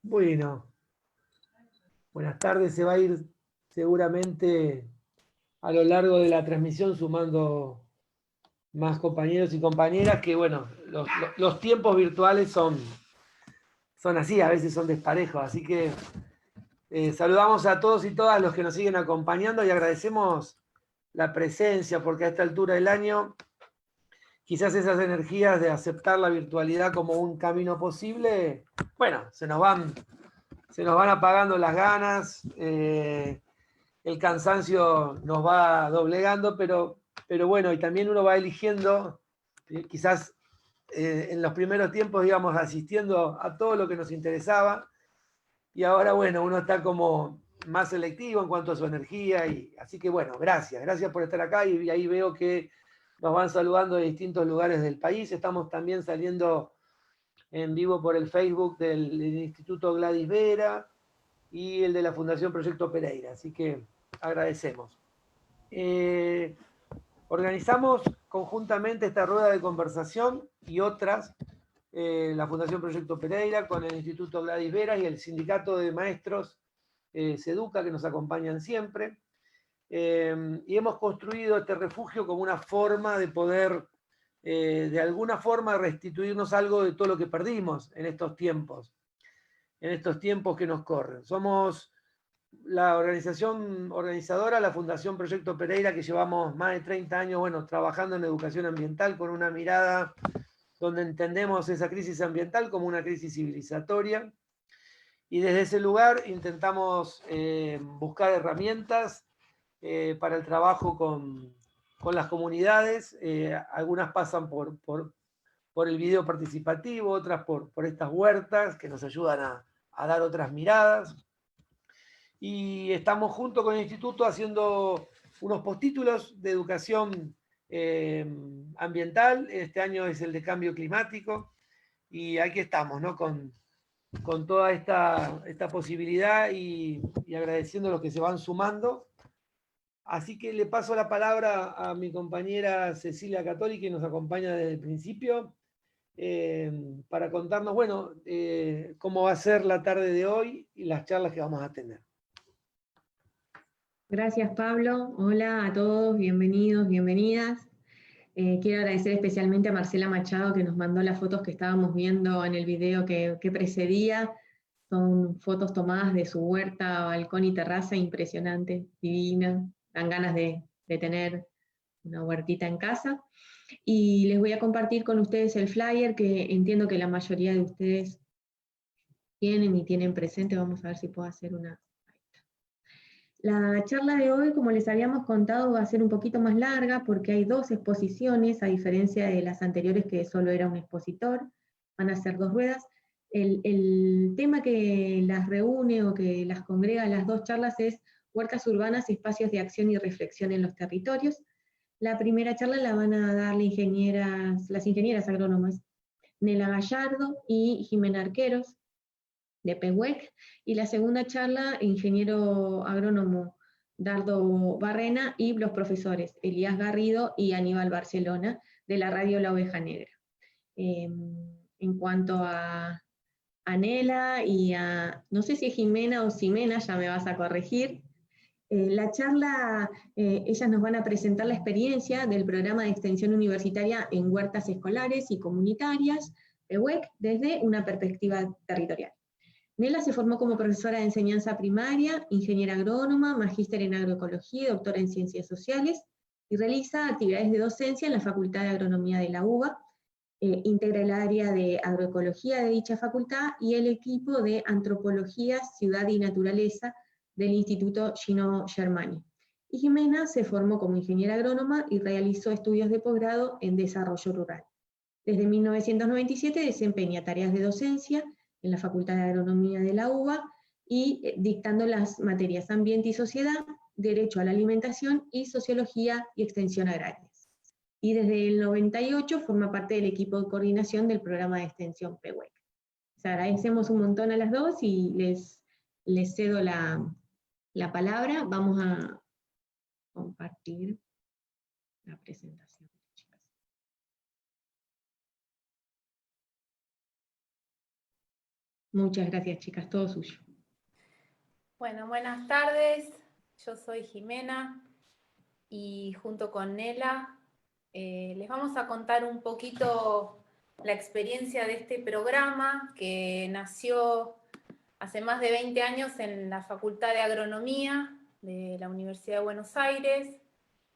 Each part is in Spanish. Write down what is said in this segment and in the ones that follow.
Bueno, buenas tardes. Se va a ir seguramente a lo largo de la transmisión sumando más compañeros y compañeras, que bueno, los tiempos virtuales son así, a veces son desparejos, así que saludamos a todos y todas los que nos siguen acompañando y agradecemos la presencia, porque a esta altura del año quizás esas energías de aceptar la virtualidad como un camino posible, bueno, se nos van apagando las ganas, el cansancio nos va doblegando, pero bueno, y también uno va eligiendo, quizás en los primeros tiempos íbamos asistiendo a todo lo que nos interesaba, y ahora, bueno, uno está como más selectivo en cuanto a su energía, y así que bueno, gracias por estar acá, y ahí veo que nos van saludando de distintos lugares del país. Estamos también saliendo en vivo por el Facebook del Instituto Gladys Vera y el de la Fundación Proyecto Pereira, así que agradecemos. Organizamos conjuntamente esta rueda de conversación y otras, la Fundación Proyecto Pereira con el Instituto Gladys Vera y el Sindicato de Maestros SEDUCA, que nos acompañan siempre, y hemos construido este refugio como una forma de poder, de alguna forma, restituirnos algo de todo lo que perdimos en estos tiempos que nos corren. Somos la organización organizadora, la Fundación Proyecto Pereira, que llevamos más de 30 años, bueno, trabajando en educación ambiental con una mirada donde entendemos esa crisis ambiental como una crisis civilizatoria. Y desde ese lugar intentamos buscar herramientas para el trabajo con las comunidades. Algunas pasan por el video participativo, otras por estas huertas que nos ayudan a dar otras miradas. Y estamos junto con el instituto haciendo unos postítulos de educación ambiental. Este año es el de cambio climático, y aquí estamos, ¿no? con toda esta posibilidad, y agradeciendo a los que se van sumando. Así que le paso la palabra a mi compañera Cecilia Cattoli, que nos acompaña desde el principio, para contarnos, bueno, cómo va a ser la tarde de hoy y las charlas que vamos a tener. Gracias, Pablo. Hola a todos, bienvenidos, bienvenidas. Quiero agradecer especialmente a Marcela Machado, que nos mandó las fotos que estábamos viendo en el video que precedía. Son fotos tomadas de su huerta, balcón y terraza, impresionante, divina. Dan ganas de tener una huertita en casa. Y les voy a compartir con ustedes el flyer, que entiendo que la mayoría de ustedes tienen presente. Vamos a ver si puedo hacer una... La charla de hoy, como les habíamos contado, va a ser un poquito más larga porque hay dos exposiciones, a diferencia de las anteriores que solo era un expositor, van a ser dos ruedas. El tema que las reúne o que las congrega las dos charlas es Huertas Urbanas, Espacios de Acción y Reflexión en los Territorios. La primera charla la van a dar las ingenieras agrónomas Nela Gallardo y Jimena Arqueros, de PEWEC, y la segunda charla, ingeniero agrónomo Dardo Barrena, y los profesores Elías Garrido y Aníbal Barcelona, de la radio La Oveja Negra. En cuanto a Nela y a, no sé si es Jimena o Ximena, ya me vas a corregir, la charla, ellas nos van a presentar la experiencia del programa de extensión universitaria en huertas escolares y comunitarias, PEWEC, desde una perspectiva territorial. Nela se formó como profesora de enseñanza primaria, ingeniera agrónoma, magíster en agroecología y doctora en ciencias sociales, y realiza actividades de docencia en la Facultad de Agronomía de la UBA. Integra el área de agroecología de dicha facultad y el equipo de antropología, ciudad y naturaleza del Instituto Gino Germani. Y Jimena se formó como ingeniera agrónoma y realizó estudios de posgrado en desarrollo rural. Desde 1997 desempeña tareas de docencia en la Facultad de Agronomía de la UBA y dictando las materias Ambiente y Sociedad, Derecho a la Alimentación y Sociología y Extensión Agrarias. Y desde el 98 forma parte del equipo de coordinación del programa de extensión PEWEC. Les agradecemos un montón a las dos y les cedo la palabra. Vamos a compartir la presentación. Muchas gracias, chicas, todo suyo. Bueno, buenas tardes. Yo soy Jimena y junto con Nela les vamos a contar un poquito la experiencia de este programa que nació hace más de 20 años en la Facultad de Agronomía de la Universidad de Buenos Aires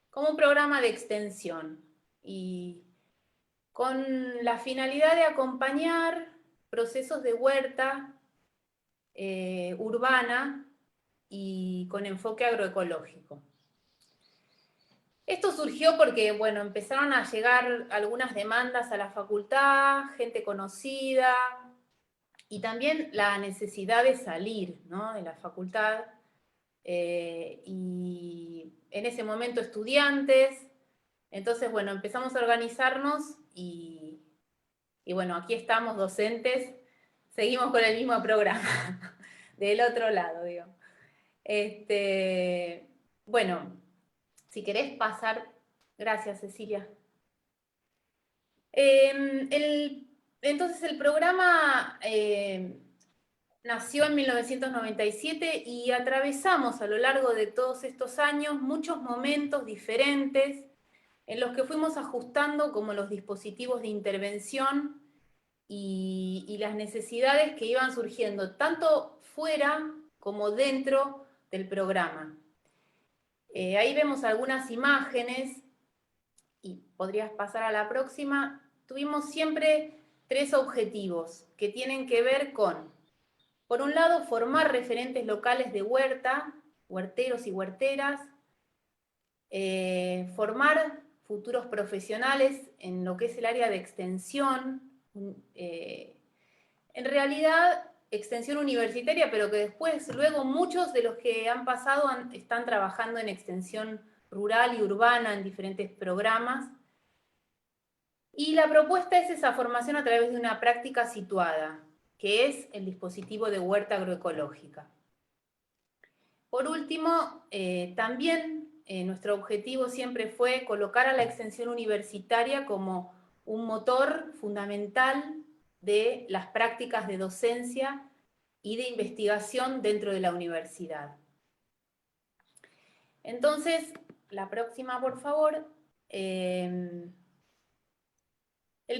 como un programa de extensión y con la finalidad de acompañar procesos de huerta urbana y con enfoque agroecológico. Esto surgió porque, bueno, empezaron a llegar algunas demandas a la facultad, gente conocida, y también la necesidad de salir, ¿no?, de la facultad, y en ese momento estudiantes. Entonces, bueno, empezamos a organizarnos y bueno, aquí estamos docentes, seguimos con el mismo programa, del otro lado, digo. Bueno, si querés pasar, gracias Cecilia. Entonces el programa nació en 1997 y atravesamos a lo largo de todos estos años muchos momentos diferentes en los que fuimos ajustando como los dispositivos de intervención y las necesidades que iban surgiendo, tanto fuera como dentro del programa. Ahí vemos algunas imágenes, y podrías pasar a la próxima. Tuvimos siempre 3 objetivos que tienen que ver con, por un lado, formar referentes locales de huerta, huerteros y huerteras, formar futuros profesionales en lo que es el área de extensión, en realidad extensión universitaria, pero que después, luego muchos de los que han pasado están trabajando en extensión rural y urbana en diferentes programas. Y la propuesta es esa formación a través de una práctica situada, que es el dispositivo de huerta agroecológica. Por último, también nuestro objetivo siempre fue colocar a la extensión universitaria como un motor fundamental de las prácticas de docencia y de investigación dentro de la universidad. Entonces, la próxima, por favor. El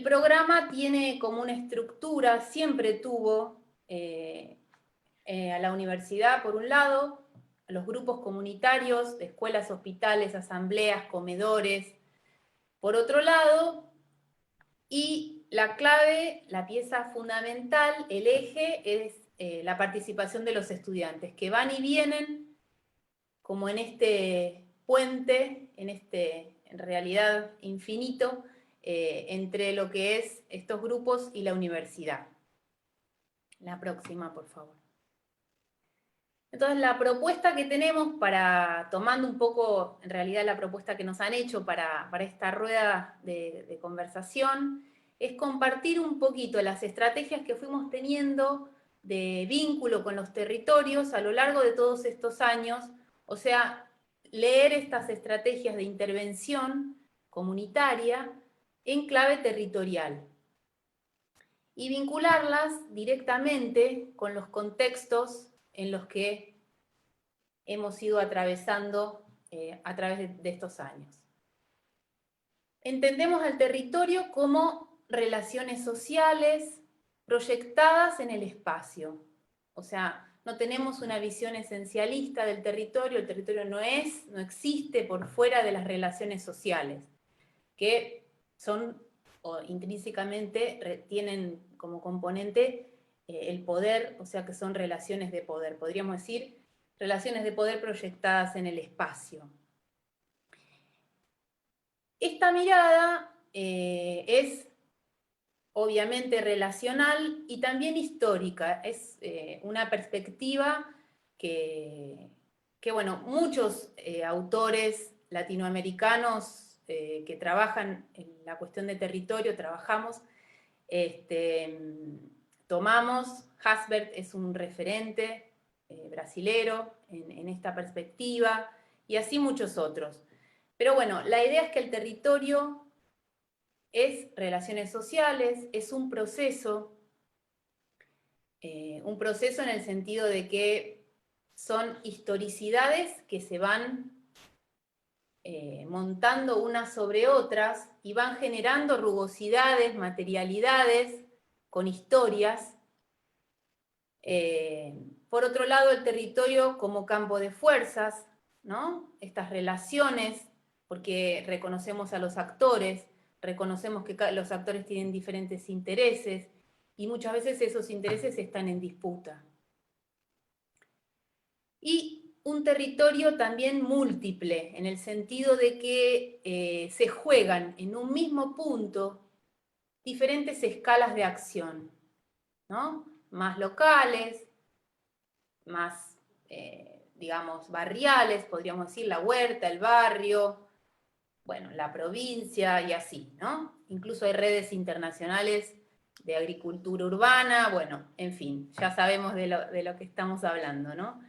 programa tiene como una estructura, siempre tuvo a la universidad, por un lado, a los grupos comunitarios de escuelas, hospitales, asambleas, comedores, por otro lado, y la clave, la pieza fundamental, el eje, es la participación de los estudiantes, que van y vienen como en este puente, en realidad infinito, entre lo que es estos grupos y la universidad. La próxima, por favor. Entonces, la propuesta que tenemos tomando un poco, en realidad, la propuesta que nos han hecho para esta rueda de conversación, es compartir un poquito las estrategias que fuimos teniendo de vínculo con los territorios a lo largo de todos estos años, o sea, leer estas estrategias de intervención comunitaria en clave territorial y vincularlas directamente con los contextos en los que hemos ido atravesando a través de estos años. Entendemos al territorio como relaciones sociales proyectadas en el espacio. O sea, no tenemos una visión esencialista del territorio, el territorio no existe por fuera de las relaciones sociales, que son o intrínsecamente tienen como componente el poder, o sea que son relaciones de poder, podríamos decir, relaciones de poder proyectadas en el espacio. Esta mirada es obviamente relacional y también histórica. Es una perspectiva que bueno, muchos autores latinoamericanos que trabajan en la cuestión de territorio, trabajamos, tomamos. Hasbert es un referente brasilero en esta perspectiva, y así muchos otros. Pero bueno, la idea es que el territorio es relaciones sociales, es un proceso en el sentido de que son historicidades que se van montando unas sobre otras y van generando rugosidades, materialidades con historias. Por otro lado, el territorio como campo de fuerzas, ¿no? Estas relaciones, porque reconocemos a los actores, reconocemos que los actores tienen diferentes intereses y muchas veces esos intereses están en disputa. Y un territorio también múltiple, en el sentido de que se juegan en un mismo punto diferentes escalas de acción, ¿no? Más locales, más, digamos, barriales, podríamos decir, la huerta, el barrio, bueno, la provincia y así, ¿no? Incluso hay redes internacionales de agricultura urbana, bueno, en fin, ya sabemos de lo que estamos hablando, ¿no?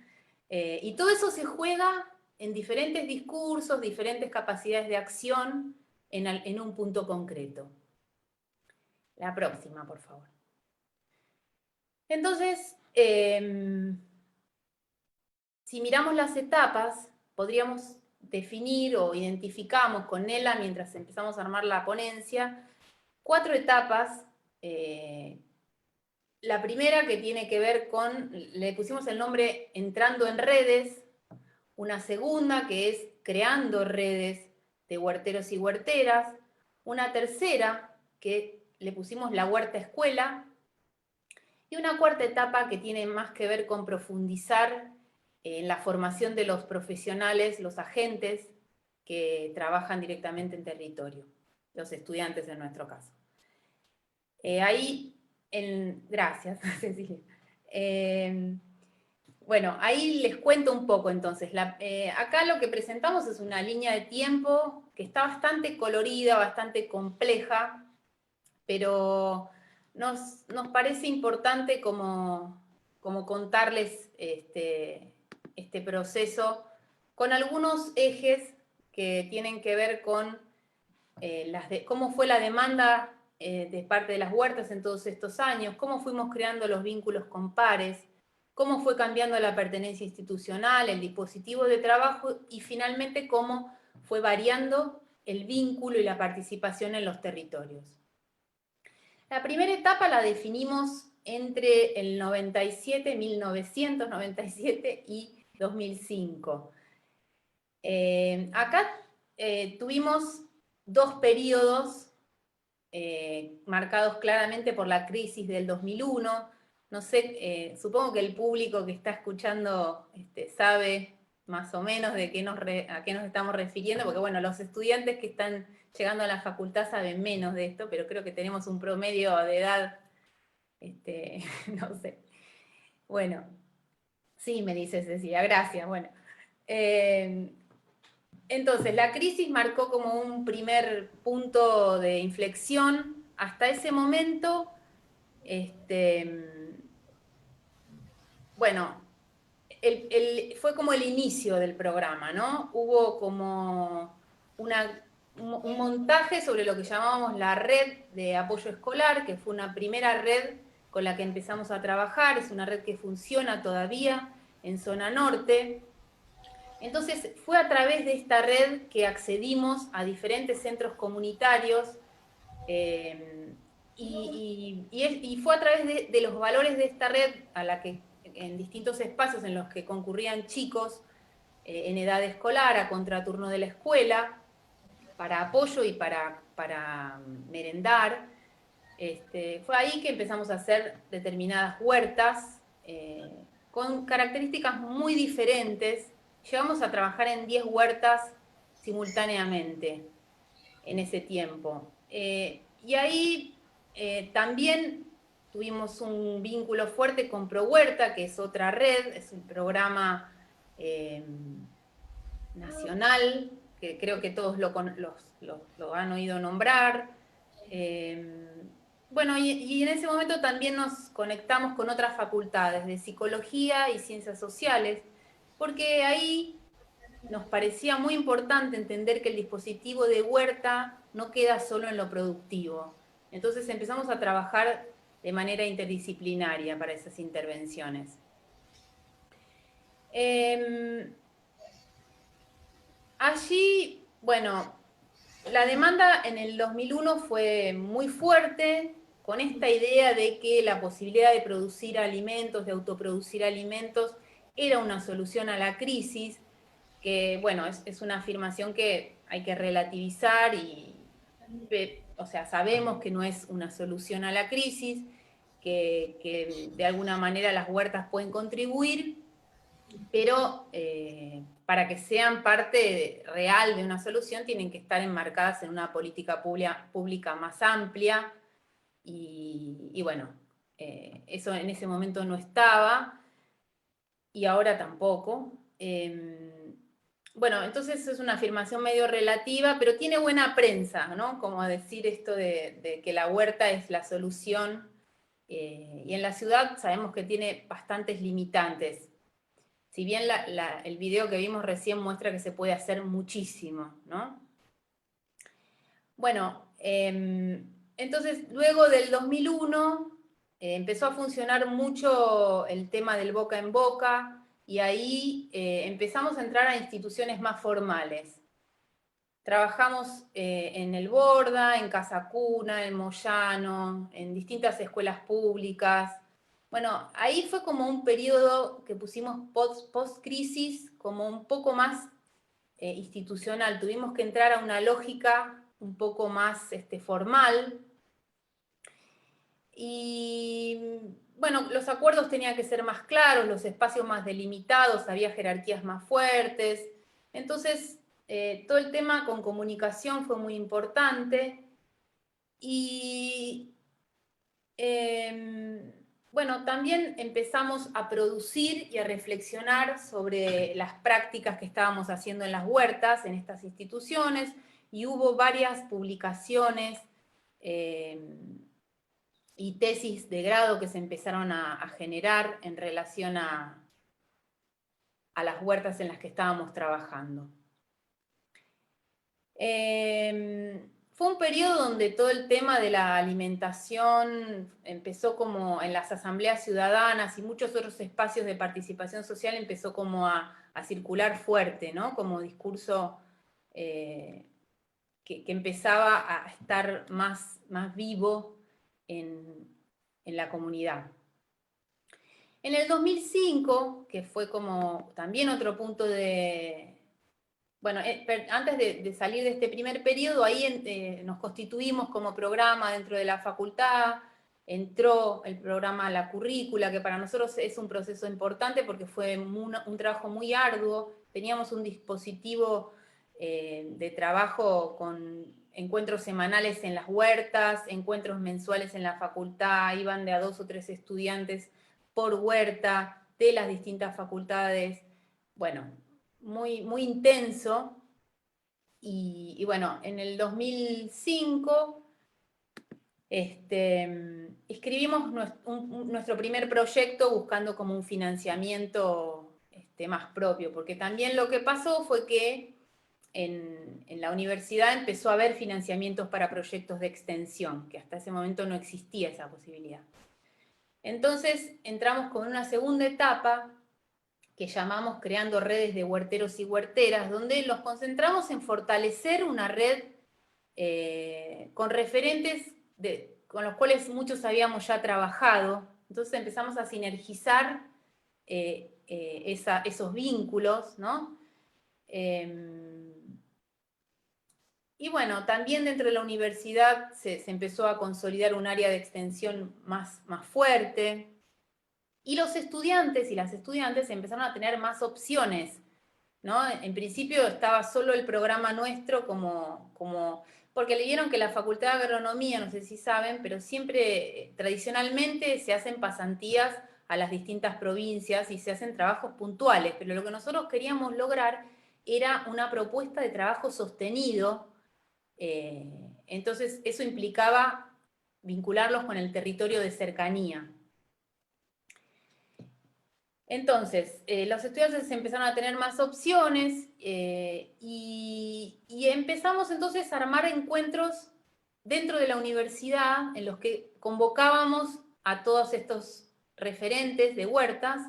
Y todo eso se juega en diferentes discursos, diferentes capacidades de acción en un punto concreto. La próxima, por favor. Entonces, si miramos las etapas, podríamos definir o identificamos con Nela, mientras empezamos a armar la ponencia, 4 etapas. La primera, que tiene que ver con, le pusimos el nombre entrando en redes. Una segunda, que es creando redes de huerteros y huerteras. Una tercera, que le pusimos la huerta escuela. Y una cuarta etapa que tiene más que ver con profundizar en la formación de los profesionales, los agentes que trabajan directamente en territorio, los estudiantes en nuestro caso. Gracias, Cecilia. Bueno, ahí les cuento un poco entonces. Acá lo que presentamos es una línea de tiempo que está bastante colorida, bastante compleja, pero nos parece importante como contarles este proceso con algunos ejes que tienen que ver con cómo fue la demanda de parte de las huertas en todos estos años, cómo fuimos creando los vínculos con pares, cómo fue cambiando la pertenencia institucional, el dispositivo de trabajo y finalmente cómo fue variando el vínculo y la participación en los territorios. La primera etapa la definimos entre el 1997 y 2005. Acá tuvimos 2 periodos marcados claramente por la crisis del 2001. No sé, supongo que el público que está escuchando sabe más o menos de a qué nos estamos refiriendo, porque bueno, los estudiantes que están llegando a la facultad saben menos de esto, pero creo que tenemos un promedio de edad, no sé. Bueno, sí, me dice Cecilia, gracias, bueno. Entonces, la crisis marcó como un primer punto de inflexión. Hasta ese momento, bueno, fue como el inicio del programa, ¿no? Hubo como un montaje sobre lo que llamábamos la red de apoyo escolar, que fue una primera red con la que empezamos a trabajar, es una red que funciona todavía en zona norte. Entonces fue a través de esta red que accedimos a diferentes centros comunitarios y fue a través de los valores de esta red a la que en distintos espacios en los que concurrían chicos en edad escolar a contraturno de la escuela para apoyo y para merendar. Fue ahí que empezamos a hacer determinadas huertas con características muy diferentes. Llegamos a trabajar en 10 huertas simultáneamente en ese tiempo. Y ahí también tuvimos un vínculo fuerte con ProHuerta, que es otra red, es un programa nacional, que creo que todos lo han oído nombrar. Bueno, y en ese momento también nos conectamos con otras facultades de psicología y ciencias sociales, porque ahí nos parecía muy importante entender que el dispositivo de Huerta no queda solo en lo productivo. Entonces empezamos a trabajar de manera interdisciplinaria para esas intervenciones. Allí, bueno, la demanda en el 2001 fue muy fuerte, con esta idea de que la posibilidad de producir alimentos, de autoproducir alimentos, era una solución a la crisis, que, bueno, es una afirmación que hay que relativizar o sea, sabemos que no es una solución a la crisis, que de alguna manera las huertas pueden contribuir, pero para que sean parte real de una solución tienen que estar enmarcadas en una política pública más amplia, y bueno, eso en ese momento no estaba, y ahora tampoco. Bueno, entonces es una afirmación medio relativa, pero tiene buena prensa, ¿no? Como decir esto de que la huerta es la solución, y en la ciudad sabemos que tiene bastantes limitantes. Si bien el video que vimos recién muestra que se puede hacer muchísimo, ¿no? Bueno, entonces luego del 2001 empezó a funcionar mucho el tema del boca en boca, y ahí empezamos a entrar a instituciones más formales. Trabajamos en el Borda, en Casa Cuna, en Moyano, en distintas escuelas públicas. Bueno, ahí fue como un periodo que pusimos post-crisis, como un poco más institucional. Tuvimos que entrar a una lógica un poco más formal. Y bueno, los acuerdos tenían que ser más claros, los espacios más delimitados, había jerarquías más fuertes. Entonces, todo el tema con comunicación fue muy importante. Y bueno, también empezamos a producir y a reflexionar sobre las prácticas que estábamos haciendo en las huertas, en estas instituciones, y hubo varias publicaciones y tesis de grado que se empezaron a generar en relación a las huertas en las que estábamos trabajando. Fue un periodo donde todo el tema de la alimentación empezó como en las asambleas ciudadanas y muchos otros espacios de participación social, empezó como a circular fuerte, ¿no? Como discurso que empezaba a estar más vivo en la comunidad. En el 2005, que fue como también otro punto de... Bueno, antes de salir de este primer periodo, ahí nos constituimos como programa dentro de la facultad, entró el programa La Currícula, que para nosotros es un proceso importante porque fue un trabajo muy arduo. Teníamos un dispositivo de trabajo con encuentros semanales en las huertas, encuentros mensuales en la facultad, iban de a 2 o 3 estudiantes por huerta de las distintas facultades. Bueno, muy, muy intenso. Y bueno, en el 2005 escribimos nuestro primer proyecto buscando como un financiamiento más propio, porque también lo que pasó fue que en la universidad empezó a haber financiamientos para proyectos de extensión, que hasta ese momento no existía esa posibilidad. Entonces entramos con una segunda etapa que llamamos Creando Redes de Huerteros y Huerteras, donde nos concentramos en fortalecer una red con referentes con los cuales muchos habíamos ya trabajado. Entonces empezamos a sinergizar esos vínculos, ¿no? Y bueno, también dentro de la universidad se empezó a consolidar un área de extensión más fuerte, y los estudiantes y las estudiantes empezaron a tener más opciones, ¿no? En principio estaba solo el programa nuestro como porque leyeron que la Facultad de Agronomía, no sé si saben, pero siempre, tradicionalmente, se hacen pasantías a las distintas provincias y se hacen trabajos puntuales, pero lo que nosotros queríamos lograr era una propuesta de trabajo sostenido, entonces eso implicaba vincularlos con el territorio de cercanía. Entonces, los estudiantes empezaron a tener más opciones y empezamos entonces a armar encuentros dentro de la universidad en los que convocábamos a todos estos referentes de huertas,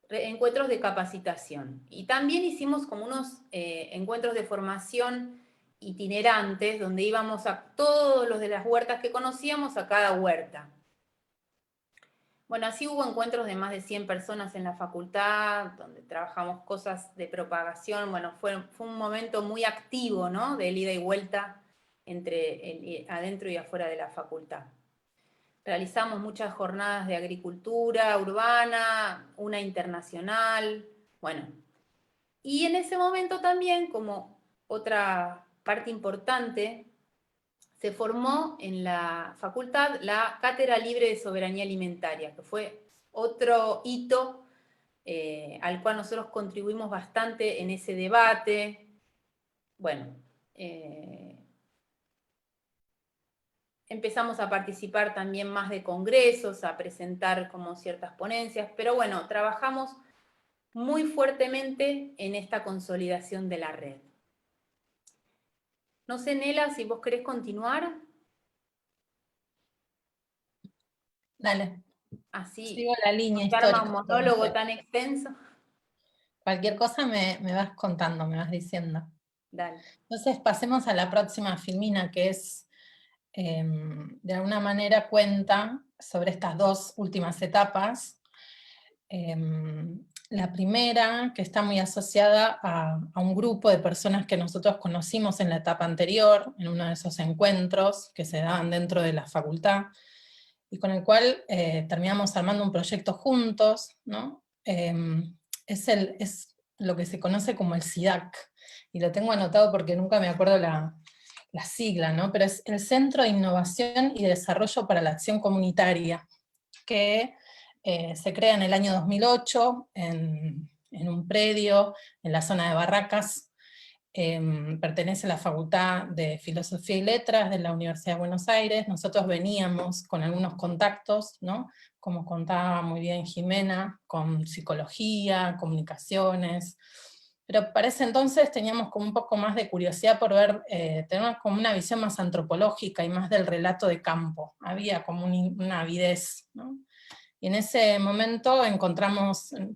encuentros de capacitación. Y también hicimos como unos encuentros de formación itinerantes, donde íbamos a todos los de las huertas que conocíamos a cada huerta. Bueno, así hubo encuentros de más de 100 personas en la facultad, donde trabajamos cosas de propagación. Bueno, fue un momento muy activo, ¿no? De ida y vuelta entre adentro y afuera de la facultad. Realizamos muchas jornadas de agricultura urbana, una internacional, bueno. Y en ese momento también, como otra parte importante, se formó en la facultad la Cátedra Libre de Soberanía Alimentaria, que fue otro hito al cual nosotros contribuimos bastante en ese debate. Bueno, empezamos a participar también más de congresos, a presentar como ciertas ponencias, pero bueno, trabajamos muy fuertemente en esta consolidación de la red. No sé, Nela, si vos querés continuar. Dale. Así, sigo la línea se arma un histórica. monólogo tan extenso. Cualquier cosa me vas contando, me vas diciendo. Dale. Entonces pasemos a la próxima filmina, que es, de alguna manera cuenta sobre estas dos últimas etapas. La primera, que está muy asociada a un grupo de personas que nosotros conocimos en la etapa anterior, en uno de esos encuentros que se daban dentro de la facultad, y con el cual terminamos armando un proyecto juntos, ¿no? Es lo que se conoce como el CIDAC, y lo tengo anotado porque nunca me acuerdo la sigla, ¿no? Pero es el Centro de Innovación y Desarrollo para la Acción Comunitaria, que se crea en el año 2008 en un predio en la zona de Barracas. Pertenece a la Facultad de Filosofía y Letras de la Universidad de Buenos Aires. Nosotros veníamos con algunos contactos, ¿no? Como contaba muy bien Jimena, con psicología, comunicaciones, pero para ese entonces teníamos como un poco más de curiosidad por ver, tener como una visión más antropológica y más del relato de campo. Había como una avidez, ¿no? Y en ese momento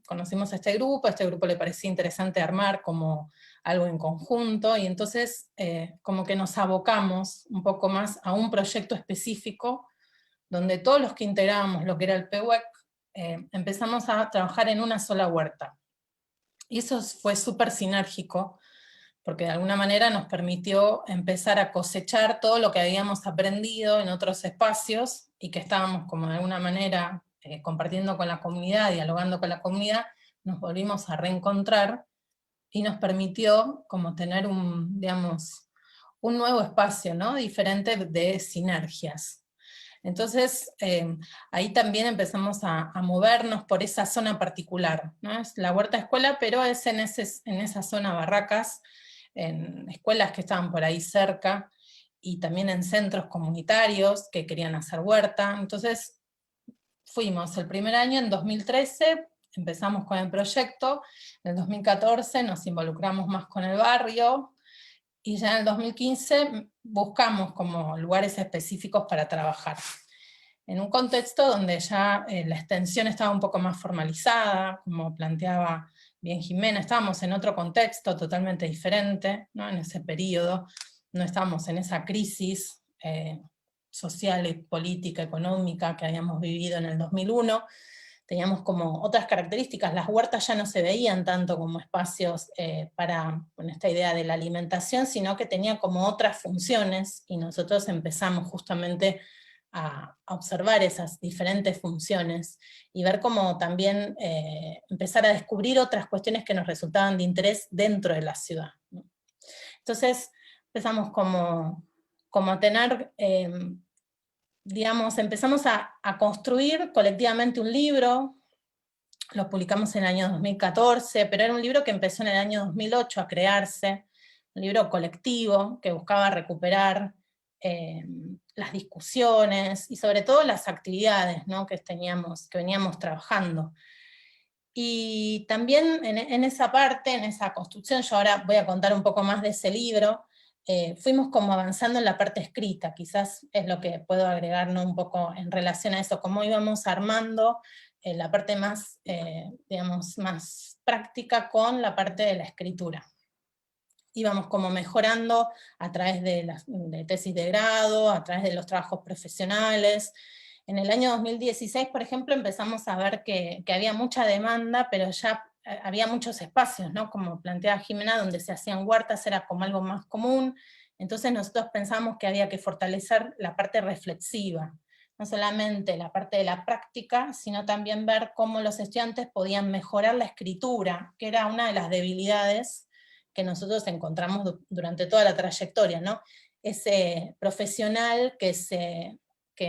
conocimos a este grupo le parecía interesante armar como algo en conjunto, y entonces como que nos abocamos un poco más a un proyecto específico, donde todos los que integrábamos lo que era el PUEC, empezamos a trabajar en una sola huerta. Y eso fue súper sinérgico, porque de alguna manera nos permitió empezar a cosechar todo lo que habíamos aprendido en otros espacios, y que estábamos como de alguna manera compartiendo con la comunidad, dialogando con la comunidad, nos volvimos a reencontrar, y nos permitió como tener digamos, un nuevo espacio, ¿no? Diferente de sinergias. Entonces, ahí también empezamos a movernos por esa zona particular, ¿no? Es la huerta escuela, pero es en esa zona Barracas, en escuelas que estaban por ahí cerca, y también en centros comunitarios que querían hacer huerta. Entonces, fuimos el primer año, en 2013, empezamos con el proyecto, en el 2014 nos involucramos más con el barrio, y ya en el 2015 buscamos como lugares específicos para trabajar. En un contexto donde ya la extensión estaba un poco más formalizada, como planteaba bien Jimena, estábamos en otro contexto totalmente diferente, ¿no? En ese periodo, no estábamos en esa crisis social y política, económica que habíamos vivido en el 2001, teníamos como otras características, las huertas ya no se veían tanto como espacios con esta idea de la alimentación, sino que tenían como otras funciones, y nosotros empezamos justamente a observar esas diferentes funciones, y ver cómo también empezar a descubrir otras cuestiones que nos resultaban de interés dentro de la ciudad, ¿no? Entonces empezamos como como tener, digamos, empezamos a construir colectivamente un libro. Lo publicamos en el año 2014, pero era un libro que empezó en el año 2008 a crearse, un libro colectivo que buscaba recuperar las discusiones y sobre todo las actividades, ¿no?, que veníamos trabajando. Y también en esa parte, en esa construcción, yo ahora voy a contar un poco más de ese libro, fuimos como avanzando en la parte escrita, quizás es lo que puedo agregar, ¿no?, un poco en relación a eso, cómo íbamos armando la parte más, digamos, más práctica con la parte de la escritura. Íbamos como mejorando a través de tesis de grado, a través de los trabajos profesionales. En el año 2016, por ejemplo, empezamos a ver que había mucha demanda, pero ya había muchos espacios, ¿no?, como planteaba Jimena, donde se hacían huertas, era como algo más común. Entonces nosotros pensamos que había que fortalecer la parte reflexiva, no solamente la parte de la práctica, sino también ver cómo los estudiantes podían mejorar la escritura, que era una de las debilidades que nosotros encontramos durante toda la trayectoria, ¿no? Ese profesional que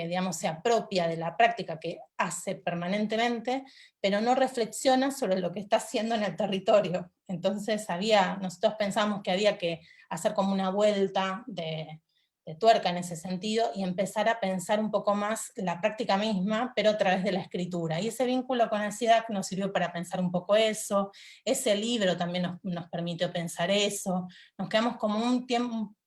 digamos, se apropia de la práctica que hace permanentemente, pero no reflexiona sobre lo que está haciendo en el territorio. Entonces nosotros pensamos que había que hacer como una vuelta de tuerca en ese sentido, y empezar a pensar un poco más la práctica misma, pero a través de la escritura. Y ese vínculo con el SIDAC nos sirvió para pensar un poco eso, ese libro también nos permitió pensar eso, nos quedamos como un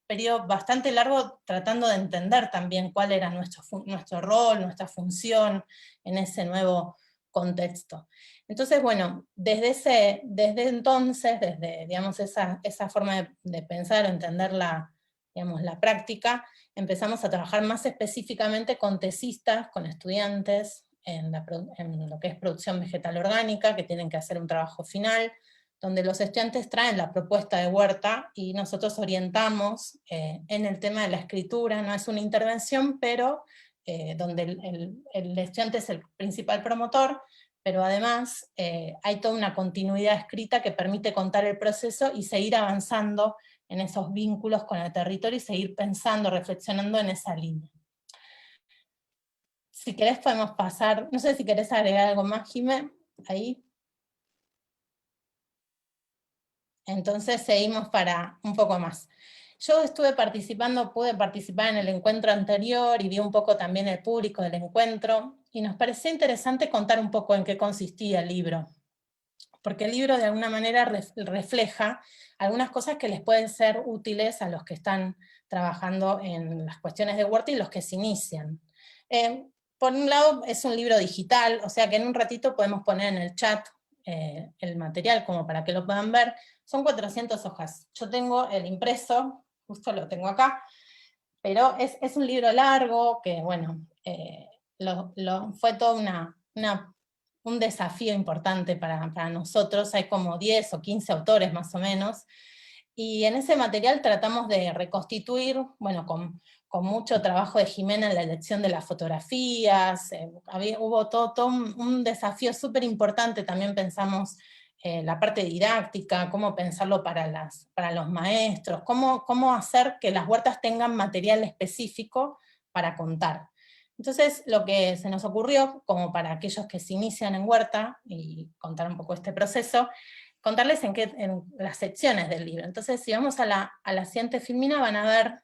periodo bastante largo tratando de entender también cuál era nuestro rol, nuestra función en ese nuevo contexto. Entonces, bueno, desde entonces, desde digamos, esa forma de pensar o entender digamos, la práctica, empezamos a trabajar más específicamente con tesistas, con estudiantes, en lo que es producción vegetal orgánica, que tienen que hacer un trabajo final, donde los estudiantes traen la propuesta de huerta, y nosotros orientamos en el tema de la escritura. No es una intervención, pero donde el estudiante es el principal promotor, pero además hay toda una continuidad escrita que permite contar el proceso y seguir avanzando en esos vínculos con el territorio y seguir pensando, reflexionando en esa línea. Si querés podemos pasar, no sé si querés agregar algo más, Jimé, ahí. Entonces seguimos para un poco más. Yo pude participar en el encuentro anterior y vi un poco también el público del encuentro, y nos pareció interesante contar un poco en qué consistía el libro, porque el libro de alguna manera refleja algunas cosas que les pueden ser útiles a los que están trabajando en las cuestiones de huerta y los que se inician. Por un lado es un libro digital, o sea que en un ratito podemos poner en el chat el material como para que lo puedan ver. Son 400 hojas. Yo tengo el impreso, justo lo tengo acá, pero es un libro largo que, bueno, fue todo un desafío importante para nosotros. Hay como 10 o 15 autores más o menos, y en ese material tratamos de reconstituir, bueno, con mucho trabajo de Jimena en la elección de las fotografías, hubo todo un desafío súper importante. También pensamos la parte didáctica, cómo pensarlo para los maestros, cómo hacer que las huertas tengan material específico para contar. Entonces, lo que se nos ocurrió, como para aquellos que se inician en huerta, y contar un poco este proceso, contarles en las secciones del libro. Entonces, si vamos a la siguiente filmina, van a ver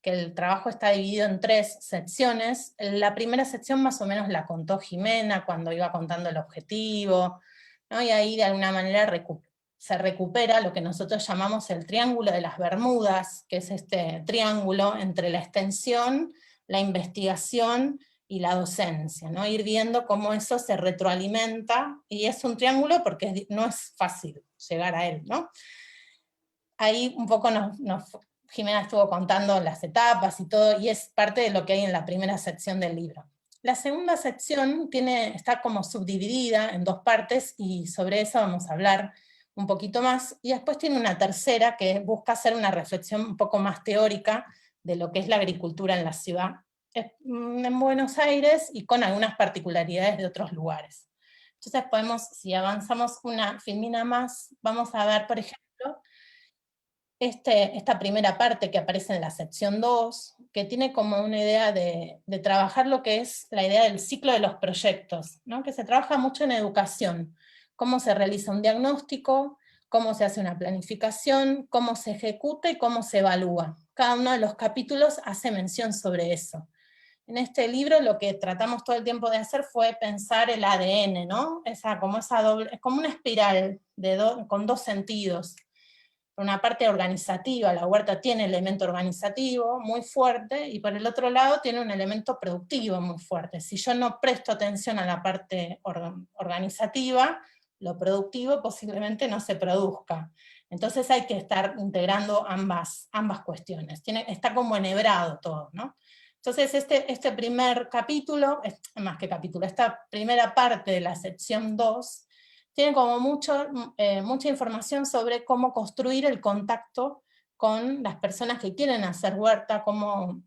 que el trabajo está dividido en 3 secciones. La primera sección más o menos la contó Jimena cuando iba contando el objetivo, ¿no? Y ahí de alguna manera se recupera lo que nosotros llamamos el triángulo de las Bermudas, que es este triángulo entre la extensión, la investigación y la docencia, ¿no? Ir viendo cómo eso se retroalimenta, y es un triángulo porque no es fácil llegar a él, ¿no? Ahí un poco Jimena estuvo contando las etapas y todo, y es parte de lo que hay en la primera sección del libro. La segunda sección está como subdividida en 2 partes, y sobre eso vamos a hablar un poquito más, y después tiene una tercera que busca hacer una reflexión un poco más teórica de lo que es la agricultura en la ciudad, en Buenos Aires, y con algunas particularidades de otros lugares. Entonces si avanzamos una filmina más, vamos a ver, por ejemplo, esta primera parte que aparece en la sección 2, que tiene como una idea de trabajar lo que es la idea del ciclo de los proyectos, ¿no? Que se trabaja mucho en educación, cómo se realiza un diagnóstico, cómo se hace una planificación, cómo se ejecuta y cómo se evalúa. Cada uno de los capítulos hace mención sobre eso. En este libro lo que tratamos todo el tiempo de hacer fue pensar el ADN, ¿no? Es como una espiral con dos sentidos. Por una parte organizativa, la huerta tiene elemento organizativo muy fuerte, y por el otro lado tiene un elemento productivo muy fuerte. Si yo no presto atención a la parte organizativa, lo productivo posiblemente no se produzca. Entonces hay que estar integrando ambas cuestiones. Está como enhebrado todo, ¿no? Entonces este primer capítulo, más que capítulo, esta primera parte de la sección 2, tiene como mucha información sobre cómo construir el contacto con las personas que quieren hacer huerta, cómo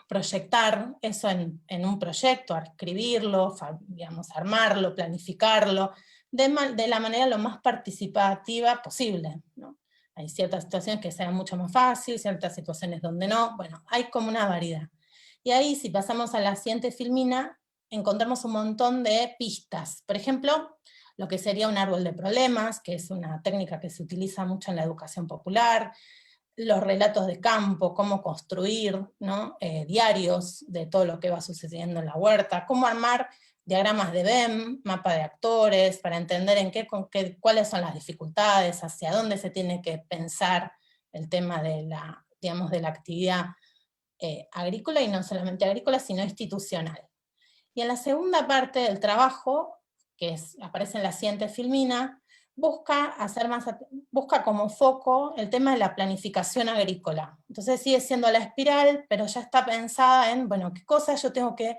proyectar eso en un proyecto, escribirlo, digamos, armarlo, planificarlo, de la manera lo más participativa posible, ¿no? Hay ciertas situaciones que sean mucho más fáciles, ciertas situaciones donde no, bueno, hay como una variedad. Y ahí, si pasamos a la siguiente filmina, encontramos un montón de pistas. Por ejemplo, lo que sería un árbol de problemas, que es una técnica que se utiliza mucho en la educación popular, los relatos de campo, cómo construir, ¿no? Diarios de todo lo que va sucediendo en la huerta, cómo armar diagramas de BEM, mapa de actores, para entender cuáles son las dificultades, hacia dónde se tiene que pensar el tema de la, digamos, de la actividad agrícola, y no solamente agrícola, sino institucional. Y en la segunda parte del trabajo, aparece en la siguiente filmina, busca como foco el tema de la planificación agrícola. Entonces sigue siendo la espiral, pero ya está pensada en, bueno, qué cosas yo tengo que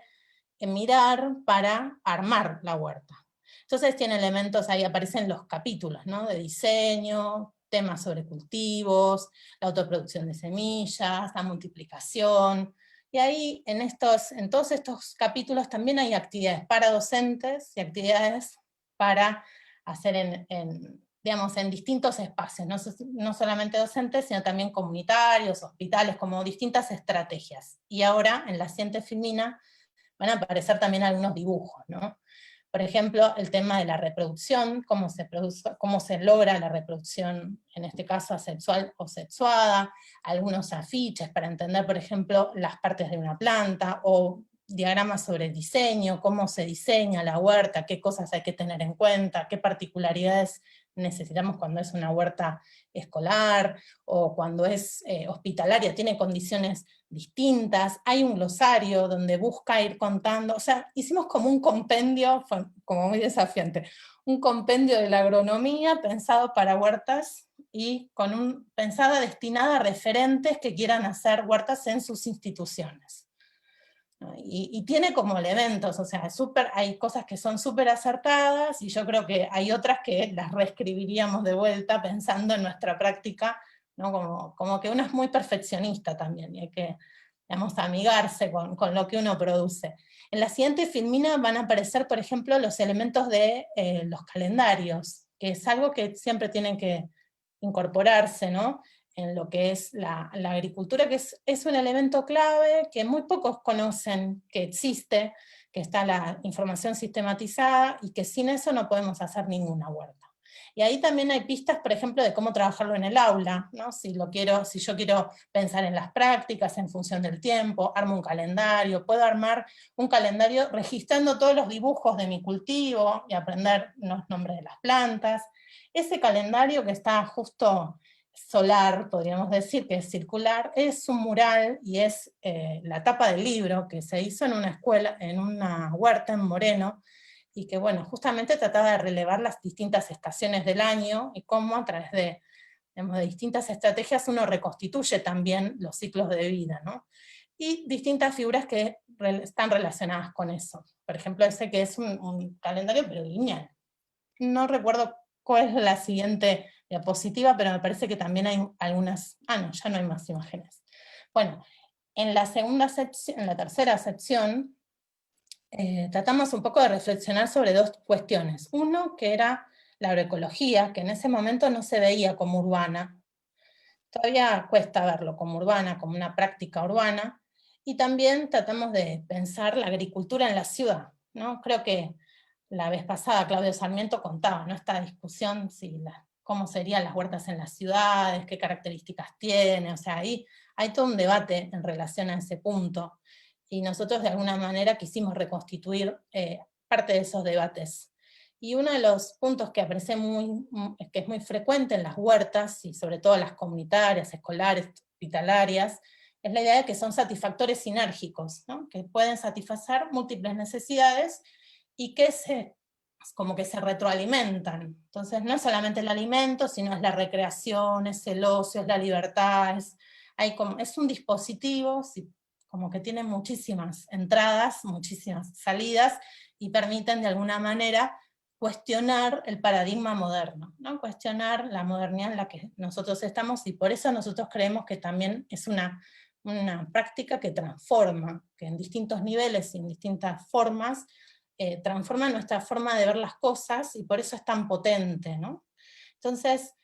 mirar para armar la huerta. Entonces tiene elementos, ahí aparecen los capítulos, ¿no? De diseño, temas sobre cultivos, la autoproducción de semillas, la multiplicación. Y ahí, en todos estos capítulos también hay actividades para docentes y actividades para hacer digamos, en distintos espacios, no solamente docentes, sino también comunitarios, hospitales, como distintas estrategias. Y ahora, en la siguiente filmina, van a aparecer también algunos dibujos, ¿no? Por ejemplo, el tema de la reproducción, cómo se logra la reproducción, en este caso asexual o sexuada, algunos afiches para entender, por ejemplo, las partes de una planta, o diagramas sobre el diseño, cómo se diseña la huerta, qué cosas hay que tener en cuenta, qué particularidades necesitamos cuando es una huerta escolar, o cuando es hospitalaria, tiene condiciones distintas. Hay un glosario donde busca ir contando, o sea, hicimos como un compendio, fue como muy desafiante, un compendio de la agronomía pensado para huertas, y pensada, destinada a referentes que quieran hacer huertas en sus instituciones. Y tiene como elementos, o sea, hay cosas que son súper acertadas, y yo creo que hay otras que las reescribiríamos de vuelta pensando en nuestra práctica, ¿no? Como que uno es muy perfeccionista también, y hay que, digamos, amigarse con lo que uno produce. En la siguiente filmina van a aparecer, por ejemplo, los elementos de los calendarios, que es algo que siempre tienen que incorporarse, ¿no? En lo que es la agricultura, que es un elemento clave que muy pocos conocen que existe, que está la información sistematizada, y que sin eso no podemos hacer ninguna huerta. Y ahí también hay pistas, por ejemplo, de cómo trabajarlo en el aula, ¿no? Si yo quiero pensar en las prácticas en función del tiempo, armo un calendario, puedo armar un calendario registrando todos los dibujos de mi cultivo y aprender los nombres de las plantas. Ese calendario que está justo solar, podríamos decir, que es circular, es un mural, y es la tapa del libro que se hizo en una escuela, en una huerta en Moreno, y que, bueno, justamente trataba de relevar las distintas estaciones del año, y cómo a través de distintas estrategias uno reconstituye también los ciclos de vida, ¿no? Y distintas figuras que están relacionadas con eso. Por ejemplo, ese que es un calendario pero lineal. No recuerdo cuál es la siguiente diapositiva, pero me parece que también hay algunas... no, ya no hay más imágenes. Bueno, en la tercera sección, tratamos un poco de reflexionar sobre dos cuestiones. Uno, que era la agroecología, que en ese momento no se veía como urbana. todavía cuesta verlo como urbana, como una práctica urbana, y también tratamos de pensar la agricultura en la ciudad, ¿no? Creo que la vez pasada Claudio Sarmiento contaba, ¿no?, esta discusión, cómo serían las huertas en las ciudades, qué características tiene, o sea, ahí hay todo un debate en relación a ese punto, y nosotros de alguna manera quisimos reconstituir parte de esos debates. Y uno de los puntos que aparece que es muy frecuente en las huertas, y sobre todo las comunitarias, escolares, hospitalarias, es la idea de que son satisfactores sinérgicos, ¿no?, que pueden satisfacer múltiples necesidades, y que como que se retroalimentan. Entonces no es solamente el alimento, sino es la recreación, es el ocio, es la libertad, es un dispositivo, como que tiene muchísimas entradas, muchísimas salidas, y permiten de alguna manera cuestionar el paradigma moderno, ¿no?, cuestionar la modernidad en la que nosotros estamos, y por eso nosotros creemos que también es una práctica que transforma, que en distintos niveles y en distintas formas, transforma nuestra forma de ver las cosas, y por eso es tan potente, ¿no? Entonces,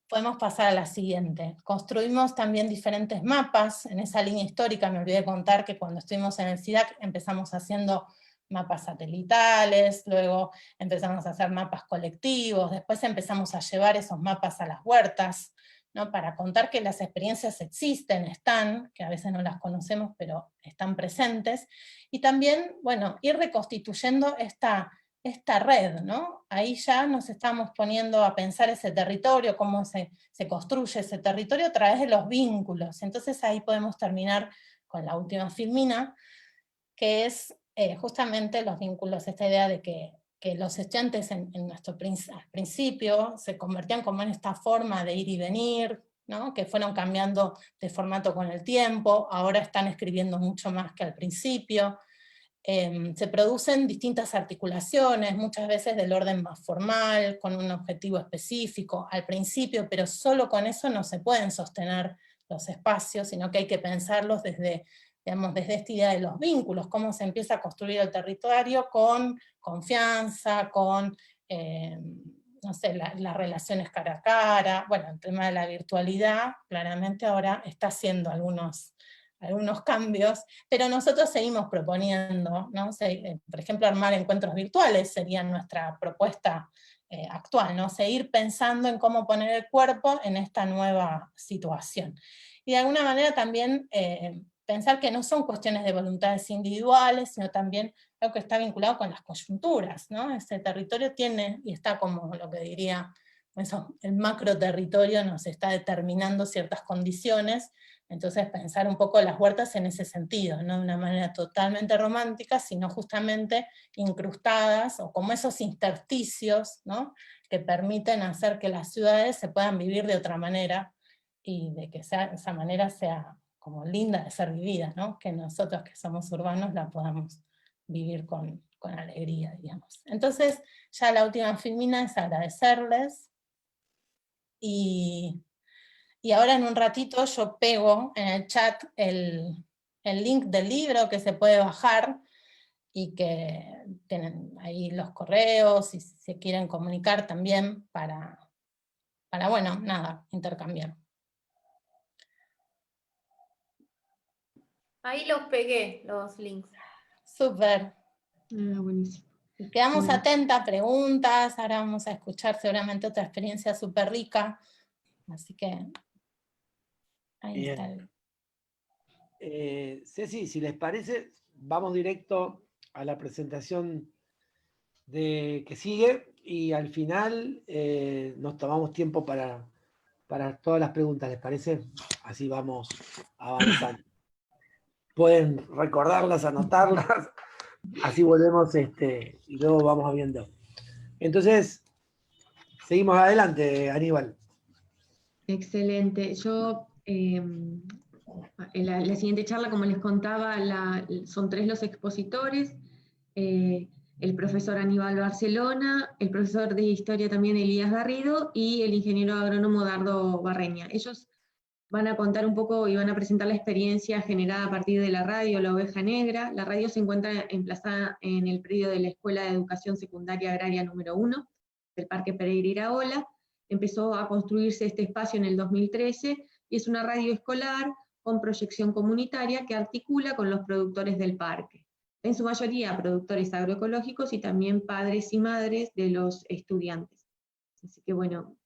podemos pasar a la siguiente. Construimos también diferentes mapas. En esa línea histórica me olvidé contar que cuando estuvimos en el SIDAC empezamos haciendo mapas satelitales, luego empezamos a hacer mapas colectivos, después empezamos a llevar esos mapas a las huertas, ¿no?, para contar que las experiencias existen, están, que a veces no las conocemos, pero están presentes, y también, bueno, ir reconstituyendo esta red, ¿no? Ahí ya nos estamos poniendo a pensar ese territorio, cómo se construye ese territorio a través de los vínculos. Entonces ahí podemos terminar con la última filmina, que es justamente los vínculos, esta idea de que los estudiantes al principio se convertían como en esta forma de ir y venir, ¿no?, que fueron cambiando de formato con el tiempo, ahora están escribiendo mucho más que al principio. Se producen distintas articulaciones, muchas veces del orden más formal, con un objetivo específico al principio, pero solo con eso no se pueden sostener los espacios, sino que hay que pensarlos desde esta idea de los vínculos, cómo se empieza a construir el territorio con confianza, con, no sé, las relaciones cara a cara. Bueno, el tema de la virtualidad, claramente ahora está haciendo algunos cambios, pero nosotros seguimos proponiendo, ¿no? Por ejemplo, armar encuentros virtuales sería nuestra propuesta actual, ¿no? Seguir pensando en cómo poner el cuerpo en esta nueva situación. Y de alguna manera también pensar que no son cuestiones de voluntades individuales, sino también algo que está vinculado con las coyunturas, ¿no? Ese territorio tiene, y está como lo que diría, el macro territorio nos está determinando ciertas condiciones. Entonces pensar un poco las huertas en ese sentido, no de una manera totalmente romántica, sino justamente incrustadas, o como esos intersticios, ¿no?, que permiten hacer que las ciudades se puedan vivir de otra manera, y de que esa manera sea como linda de ser vivida, ¿no?, que nosotros que somos urbanos la podamos vivir con alegría, digamos. Entonces, ya la última filmina es agradecerles, y ahora en un ratito yo pego en el chat el link del libro que se puede bajar, y que tienen ahí los correos, y si se quieren comunicar también para bueno, nada, intercambiar. Ahí los pegué, los links. Súper. Buenísimo. Y quedamos Bueno. atentas, preguntas, ahora vamos a escuchar seguramente otra experiencia súper rica, así que ahí Bien. está. Ceci, si les parece, vamos directo a la presentación que sigue, y al final nos tomamos tiempo para todas las preguntas, ¿les parece? Así vamos avanzando. Pueden recordarlas, anotarlas, así volvemos y luego vamos viendo. Entonces, seguimos adelante, Aníbal. Excelente. Yo, en la siguiente charla, como les contaba, son 3 los expositores, el profesor Aníbal Barcelona, el profesor de Historia también Elías Garrido, y el ingeniero agrónomo Dardo Barreña. Ellos van a contar un poco y van a presentar la experiencia generada a partir de la radio La Oveja Negra. La radio se encuentra emplazada en el predio de la Escuela de Educación Secundaria Agraria número 1, del Parque Pereira Iraola. empezó a construirse este espacio en el 2013, y es una radio escolar con proyección comunitaria que articula con los productores del parque. En su mayoría productores agroecológicos y también padres y madres de los estudiantes. Así que bueno,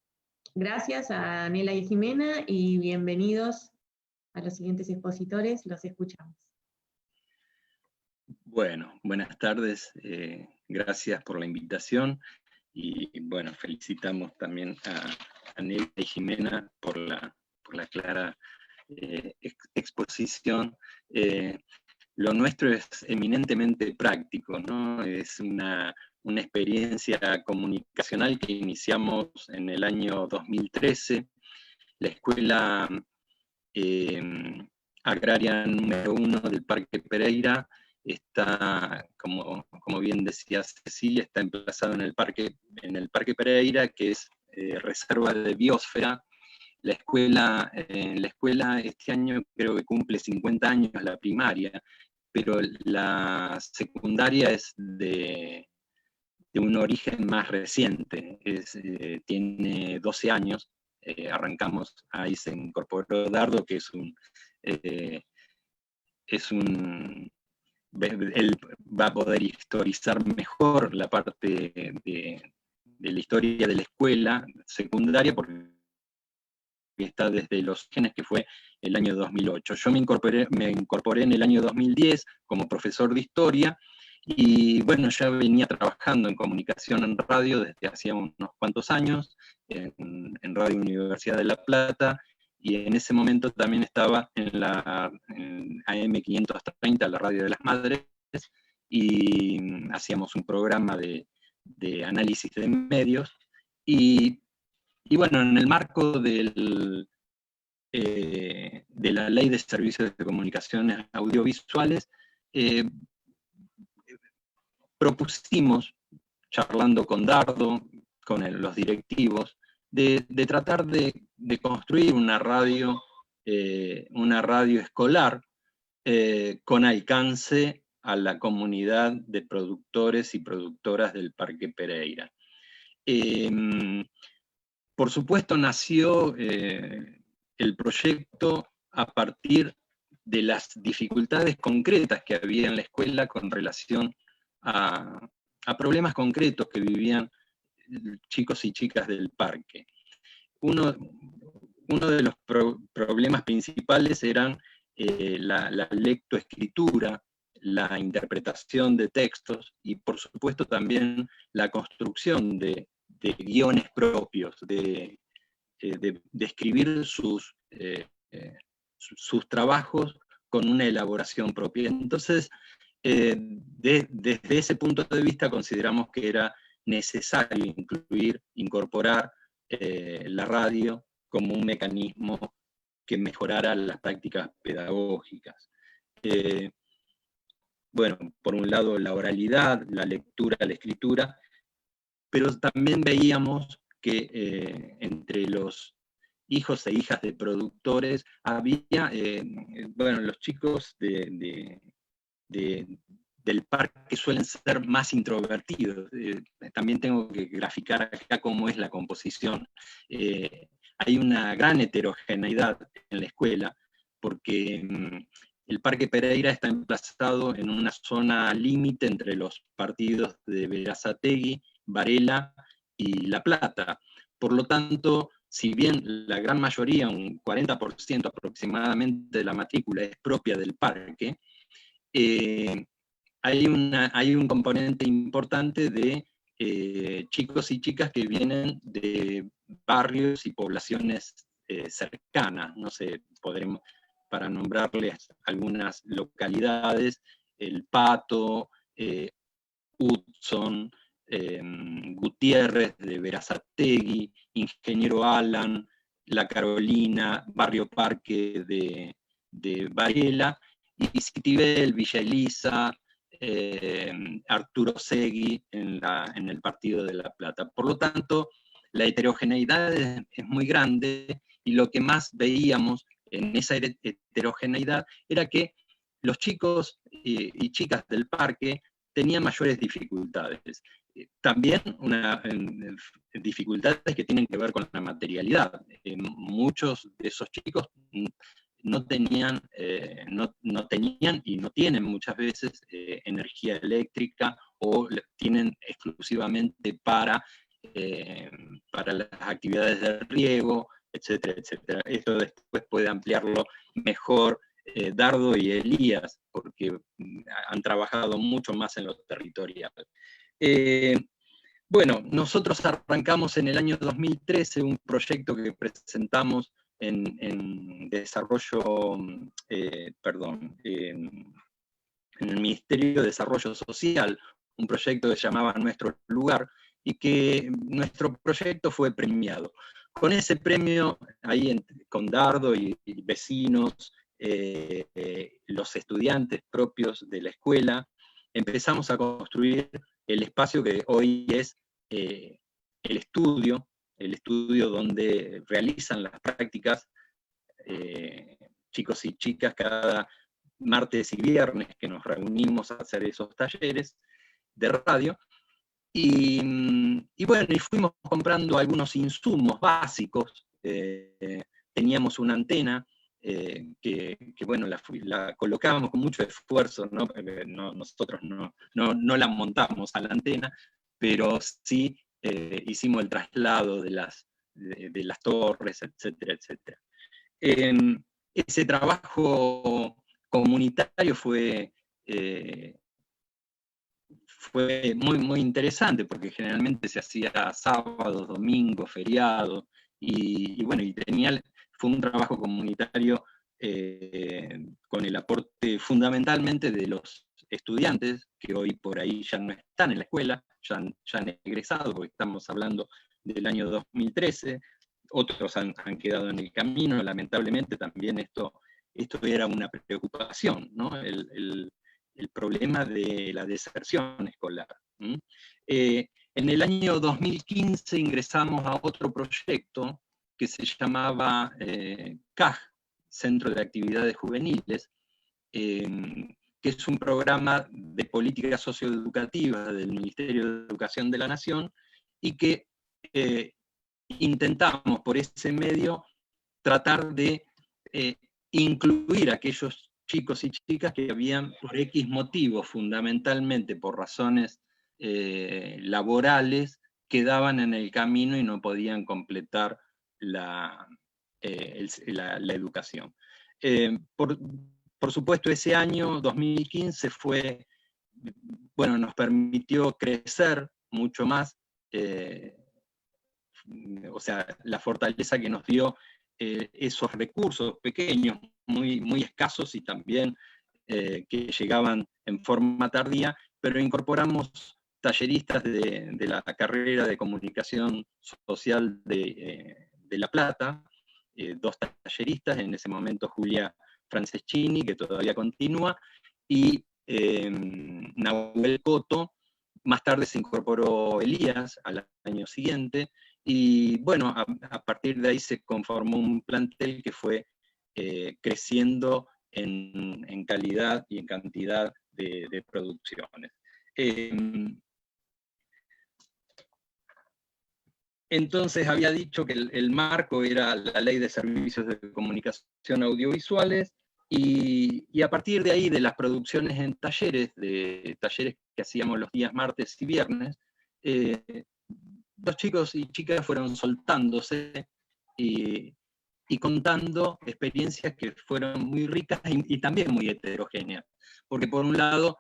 gracias a Anela y Jimena y bienvenidos a los siguientes expositores, los escuchamos. Bueno, buenas tardes, gracias por la invitación y bueno, felicitamos también a Anela y Jimena por la clara exposición. Lo nuestro es eminentemente práctico, ¿no? Es una experiencia comunicacional que iniciamos en el año 2013. La escuela agraria número 1 del Parque Pereira está, como bien decía Cecilia, está emplazado en el Parque Pereira, que es reserva de biosfera. La escuela este año creo que cumple 50 años, la primaria, pero la secundaria es de un origen más reciente, tiene 12 años, arrancamos, ahí se incorporó Dardo, que él va a poder historizar mejor la parte de la historia de la escuela secundaria, porque está desde los genes, que fue el año 2008. Yo me incorporé en el año 2010 como profesor de historia, y bueno, ya venía trabajando en comunicación en radio desde hacía unos cuantos años, en Radio Universidad de La Plata, y en ese momento también estaba en AM530, la radio de las madres, y hacíamos un programa de análisis de medios, y bueno, en el marco de la Ley de Servicios de Comunicaciones Audiovisuales, propusimos, charlando con Dardo, con los directivos, de tratar de construir una radio escolar con alcance a la comunidad de productores y productoras del Parque Pereira. Por supuesto, nació el proyecto a partir de las dificultades concretas que había en la escuela con relación a problemas concretos que vivían chicos y chicas del parque. Uno de los problemas principales eran la lectoescritura, la interpretación de textos y, por supuesto, también la construcción de guiones propios, de escribir sus trabajos con una elaboración propia. Entonces, desde ese punto de vista consideramos que era necesario incorporar la radio como un mecanismo que mejorara las prácticas pedagógicas. Bueno, por un lado la oralidad, la lectura, la escritura, pero también veíamos que entre los hijos e hijas de productores había, bueno, los chicos del parque suelen ser más introvertidos. También tengo que graficar acá cómo es la composición. Hay una gran heterogeneidad en la escuela, porque el Parque Pereira está emplazado en una zona límite entre los partidos de Berazategui, Varela y La Plata. Por lo tanto, si bien la gran mayoría, un 40% aproximadamente de la matrícula es propia del parque, hay un componente importante de chicos y chicas que vienen de barrios y poblaciones cercanas. No sé, podremos, para nombrarles algunas localidades, El Pato, Hudson, Gutiérrez de Berazategui, Ingeniero Alan, La Carolina, Barrio Parque de Varela, y Citibel, Villa Elisa, Arturo Segui en el partido de La Plata. Por lo tanto, la heterogeneidad es muy grande, y lo que más veíamos en esa heterogeneidad era que los chicos y chicas del parque tenían mayores dificultades. También dificultades que tienen que ver con la materialidad. Muchos de esos chicos no tenían y no tienen muchas veces energía eléctrica, o tienen exclusivamente para las actividades de riego, etcétera, etcétera. Esto después puede ampliarlo mejor Dardo y Elías, porque han trabajado mucho más en lo territorial. Bueno, nosotros arrancamos en el año 2013 un proyecto que presentamos en desarrollo, en el Ministerio de Desarrollo Social, un proyecto que se llamaba Nuestro Lugar, y que nuestro proyecto fue premiado. Con ese premio, ahí con Dardo y vecinos, los estudiantes propios de la escuela, empezamos a construir el espacio que hoy es el estudio donde realizan las prácticas chicos y chicas cada martes y viernes que nos reunimos a hacer esos talleres de radio. Y bueno, y fuimos comprando algunos insumos básicos. Teníamos una antena que bueno, la colocábamos con mucho esfuerzo, ¿no? Nosotros no la montamos a la antena, pero sí hicimos el traslado de las torres, etcétera, etcétera. Ese trabajo comunitario fue muy, muy interesante, porque generalmente se hacía sábados, domingos, feriados, y bueno, fue un trabajo comunitario con el aporte fundamentalmente de los estudiantes, que hoy por ahí ya no están en la escuela, ya han egresado, porque estamos hablando del año 2013, otros han quedado en el camino. Lamentablemente también esto era una preocupación, ¿no? El problema de la deserción escolar. En el año 2015 ingresamos a otro proyecto que se llamaba CAJ, Centro de Actividades Juveniles, que es un programa de política socioeducativa del Ministerio de Educación de la Nación, y que intentamos por ese medio tratar de incluir a aquellos chicos y chicas que habían, por X motivos, fundamentalmente por razones laborales, quedaban en el camino y no podían completar la educación. Por supuesto, ese año, 2015, nos permitió crecer mucho más, o sea, la fortaleza que nos dio esos recursos pequeños, muy, muy escasos, y también que llegaban en forma tardía, pero incorporamos talleristas de la carrera de Comunicación Social de La Plata, 2 talleristas, en ese momento Julia Franceschini, que todavía continúa, y Nahuel Coto. Más tarde se incorporó Elías al año siguiente, y bueno, a partir de ahí se conformó un plantel que fue creciendo en calidad y en cantidad de producciones. Entonces había dicho que el marco era la Ley de Servicios de Comunicación Audiovisuales, y a partir de ahí, de las producciones en talleres que hacíamos los días martes y viernes, los chicos y chicas fueron soltándose y contando experiencias que fueron muy ricas y también muy heterogéneas. Porque por un lado,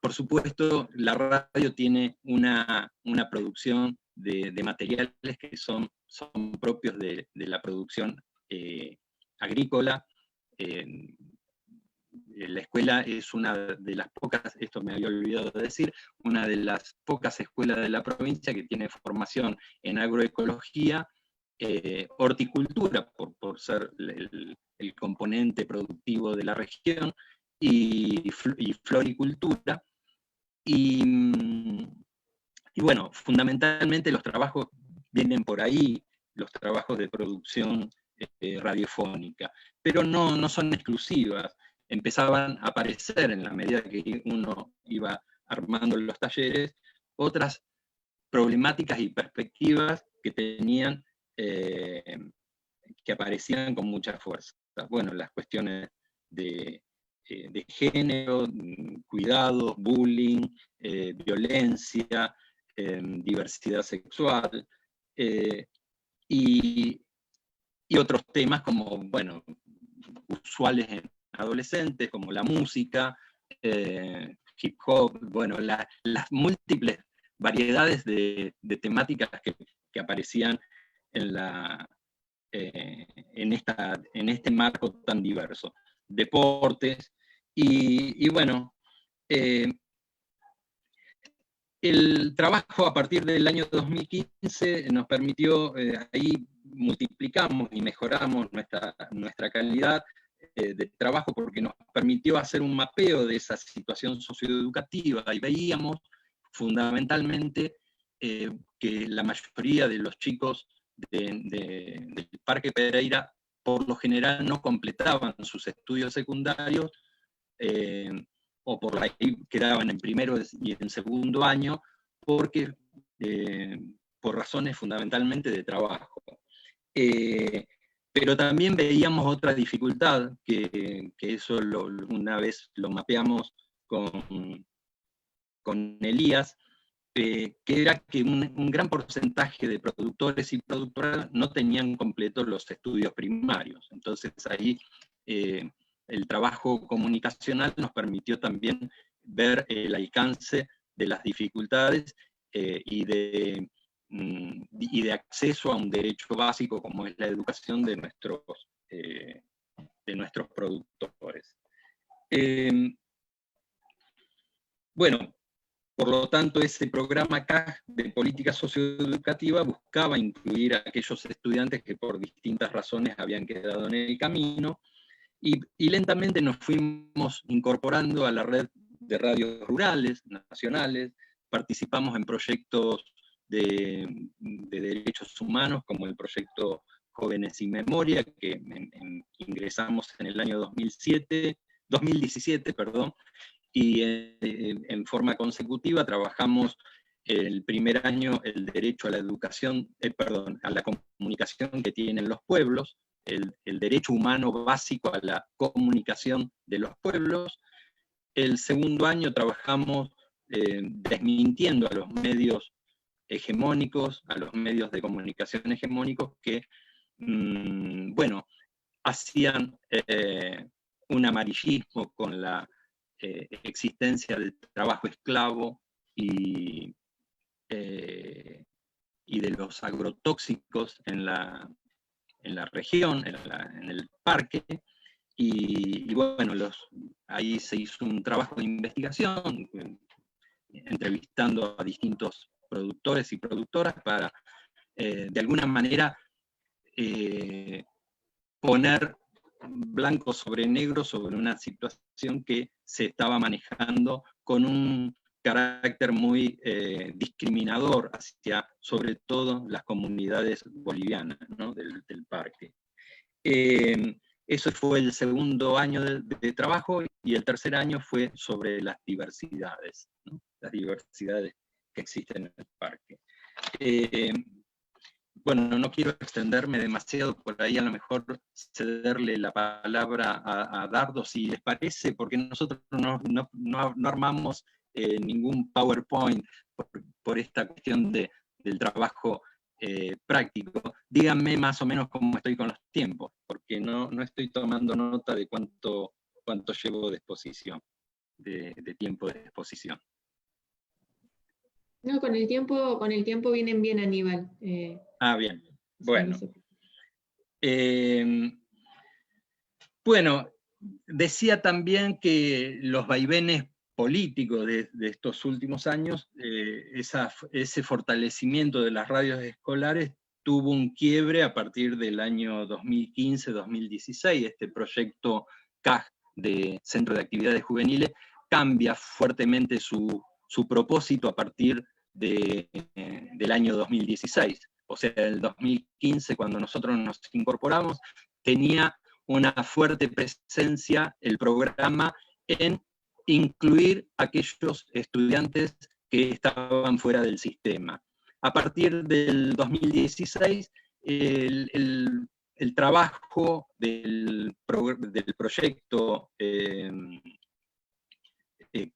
por supuesto, la radio tiene una producción de materiales que son propios de la producción agrícola. La escuela es una de las pocas, esto me había olvidado de decir, una de las pocas escuelas de la provincia que tiene formación en agroecología, horticultura, por ser el componente productivo de la región, y floricultura. Y bueno, fundamentalmente los trabajos vienen por ahí, los trabajos de producción radiofónica, pero no son exclusivas. Empezaban a aparecer, en la medida que uno iba armando los talleres, otras problemáticas y perspectivas que tenían, que aparecían con mucha fuerza. Bueno, las cuestiones de género, cuidados, bullying, violencia, diversidad sexual, y otros temas como, bueno, usuales en adolescentes, como la música, hip hop, bueno, las múltiples variedades de temáticas que aparecían en este marco tan diverso. Deportes, y bueno, el trabajo a partir del año 2015 nos permitió, ahí multiplicamos y mejoramos nuestra calidad de trabajo, porque nos permitió hacer un mapeo de esa situación socioeducativa, y veíamos fundamentalmente que la mayoría de los chicos del Parque Pereira por lo general no completaban sus estudios secundarios, o por ahí quedaban en primero y en segundo año, porque por razones fundamentalmente de trabajo. Pero también veíamos otra dificultad, que eso una vez lo mapeamos con Elías, que era que un gran porcentaje de productores y productoras no tenían completos los estudios primarios. Entonces ahí el trabajo comunicacional nos permitió también ver el alcance de las dificultades y de acceso a un derecho básico como es la educación de nuestros productores. Bueno, por lo tanto, ese programa CAG de política socioeducativa buscaba incluir a aquellos estudiantes que por distintas razones habían quedado en el camino, y lentamente nos fuimos incorporando a la red de radios rurales, nacionales, participamos en proyectos de derechos humanos, como el proyecto Jóvenes sin Memoria, que ingresamos en el año 2017, y en forma consecutiva trabajamos el primer año el derecho a la educación, a la comunicación que tienen los pueblos, el derecho humano básico a la comunicación de los pueblos. El segundo año trabajamos desmintiendo a los medios hegemónicos, a los medios de comunicación hegemónicos que, bueno, hacían un amarillismo con la existencia del trabajo esclavo y de los agrotóxicos en la región, en el parque, y bueno, ahí se hizo un trabajo de investigación, entrevistando a distintos productores y productoras para, de alguna manera, poner blanco sobre negro sobre una situación que se estaba manejando con un carácter muy discriminador hacia, sobre todo, las comunidades bolivianas, ¿no? del parque. Eso fue el segundo año de trabajo, y el tercer año fue sobre las diversidades, ¿no? Las diversidades que existen en el parque. Bueno, no quiero extenderme demasiado, por ahí a lo mejor cederle la palabra a Dardo, si les parece, porque nosotros no armamos ningún PowerPoint por esta cuestión del trabajo práctico. Díganme más o menos cómo estoy con los tiempos, porque no estoy tomando nota de cuánto llevo de exposición, de tiempo de exposición. No, con el tiempo vienen bien, Aníbal. Bien. Bueno. Sí. Bueno, decía también que los vaivenes políticos de estos últimos años, ese fortalecimiento de las radios escolares tuvo un quiebre a partir del año 2015-2016. Este proyecto CAG de Centro de Actividades Juveniles cambia fuertemente su propósito a partir del año 2016. O sea, el 2015, cuando nosotros nos incorporamos, tenía una fuerte presencia el programa en incluir a aquellos estudiantes que estaban fuera del sistema. a partir del 2016, el trabajo del proyecto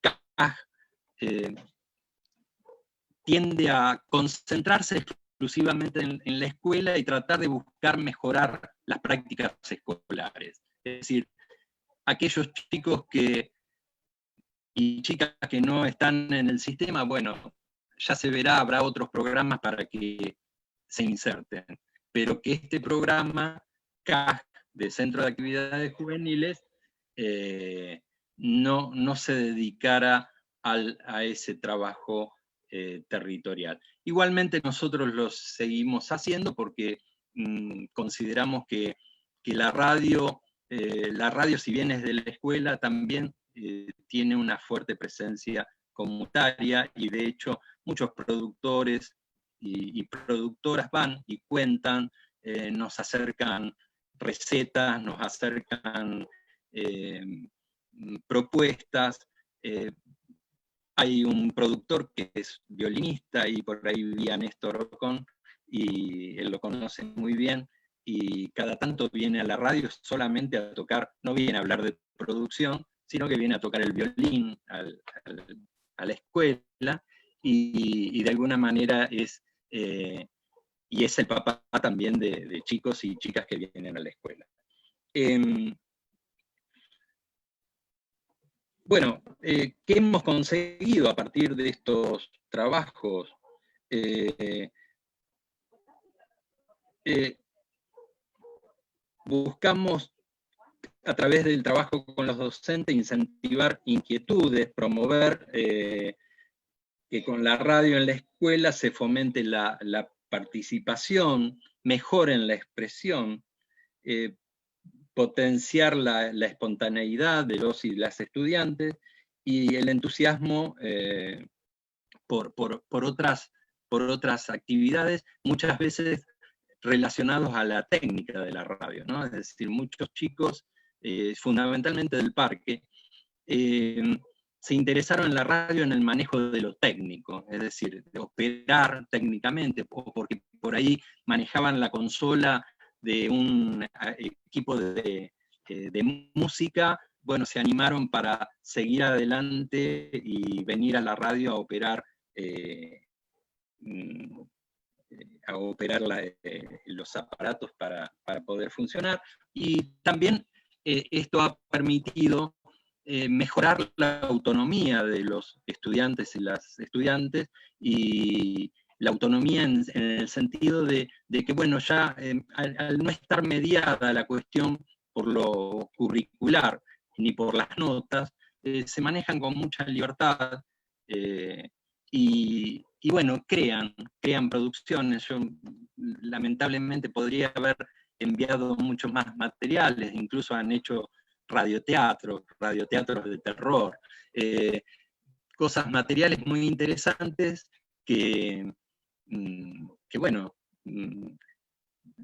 CAG tiende a concentrarse exclusivamente en la escuela y tratar de buscar mejorar las prácticas escolares. Es decir, aquellos chicos y chicas que no están en el sistema, bueno, ya se verá, habrá otros programas para que se inserten. Pero que este programa CAG, de Centro de Actividades Juveniles, no se dedicara a ese trabajo territorial. Igualmente nosotros lo seguimos haciendo porque consideramos que la radio, si bien es de la escuela, también tiene una fuerte presencia comunitaria, y de hecho muchos productores y productoras van y cuentan, nos acercan recetas, nos acercan propuestas. Hay un productor que es violinista, y por ahí vi a Néstor Ocon, y él lo conoce muy bien, y cada tanto viene a la radio solamente a tocar, no viene a hablar de producción, sino que viene a tocar el violín a la escuela, y de alguna manera es el papá también de chicos y chicas que vienen a la escuela. Bueno, ¿qué hemos conseguido a partir de estos trabajos? Buscamos, a través del trabajo con los docentes, incentivar inquietudes, promover que con la radio en la escuela se fomente la participación, mejoren la expresión, potenciar la espontaneidad de los y las estudiantes, y el entusiasmo por otras actividades, muchas veces relacionados a la técnica de la radio, ¿no? Es decir, muchos chicos, fundamentalmente del parque, se interesaron en la radio en el manejo de lo técnico, es decir, de operar técnicamente, porque por ahí manejaban la consola de un equipo de música. Bueno, se animaron para seguir adelante y venir a la radio a operar los aparatos para poder funcionar. Y también esto ha permitido mejorar la autonomía de los estudiantes y las estudiantes, y la autonomía en el sentido de que, bueno, ya al no estar mediada la cuestión por lo curricular ni por las notas, se manejan con mucha libertad, y bueno, crean producciones. Yo lamentablemente podría haber enviado muchos más materiales, incluso han hecho radioteatros de terror, cosas materiales muy interesantes que bueno,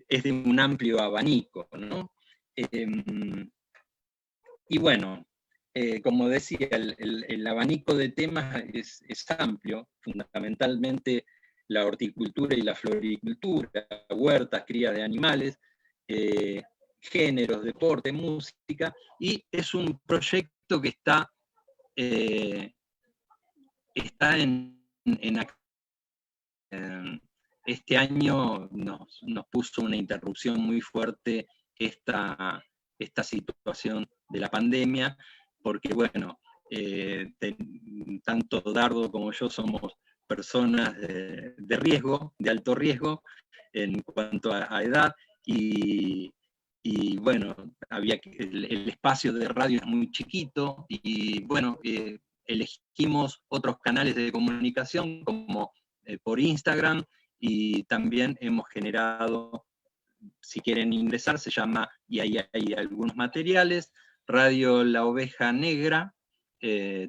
es de un amplio abanico, ¿no? Y bueno, como decía, el abanico de temas es amplio, fundamentalmente la horticultura y la floricultura, huertas, cría de animales, géneros, deporte, música, y es un proyecto que está en este año nos puso una interrupción muy fuerte esta situación de la pandemia, porque bueno, tanto Dardo como yo somos personas de riesgo, de alto riesgo en cuanto a edad, y bueno, el espacio de radio es muy chiquito, y bueno, elegimos otros canales de comunicación como por Instagram, y también hemos generado, si quieren ingresar, se llama, y ahí hay algunos materiales, Radio La Oveja Negra,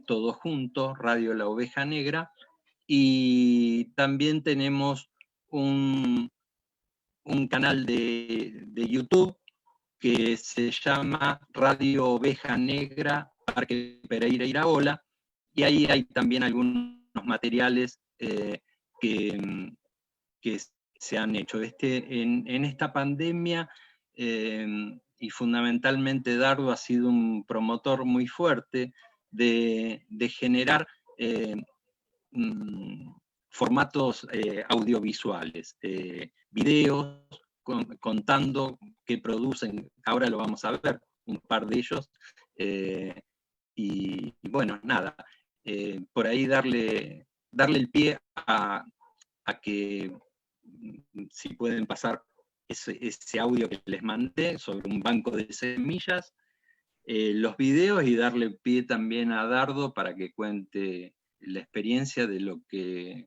todo junto, Radio La Oveja Negra, y también tenemos un canal de YouTube que se llama Radio Oveja Negra, Parque Pereira Iraola, y ahí hay también algunos materiales que que se han hecho. En esta pandemia, y fundamentalmente Dardo ha sido un promotor muy fuerte de generar formatos audiovisuales, videos contando qué producen. Ahora lo vamos a ver, un par de ellos. Y bueno, nada, por ahí darle el pie a que, si pueden pasar ese audio que les mandé sobre un banco de semillas, los videos, y darle pie también a Dardo para que cuente la experiencia de lo que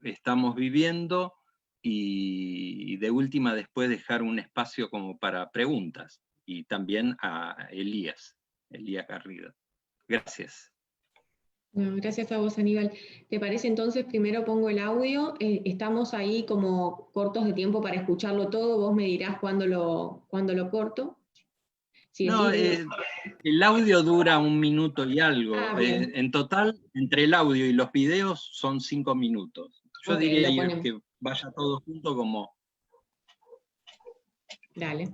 estamos viviendo, y de última después dejar un espacio como para preguntas, y también a Elías Garrido. Gracias. No, gracias a vos, Aníbal. ¿Te parece entonces? Primero pongo el audio. Estamos ahí como cortos de tiempo para escucharlo todo. Vos me dirás cuándo lo corto. Si No, decís- el audio dura 1 minuto y algo. Bien. En total, entre el audio y los videos son 5 minutos. Yo Ok, diría lo ponemos. que vaya todo junto como... Dale.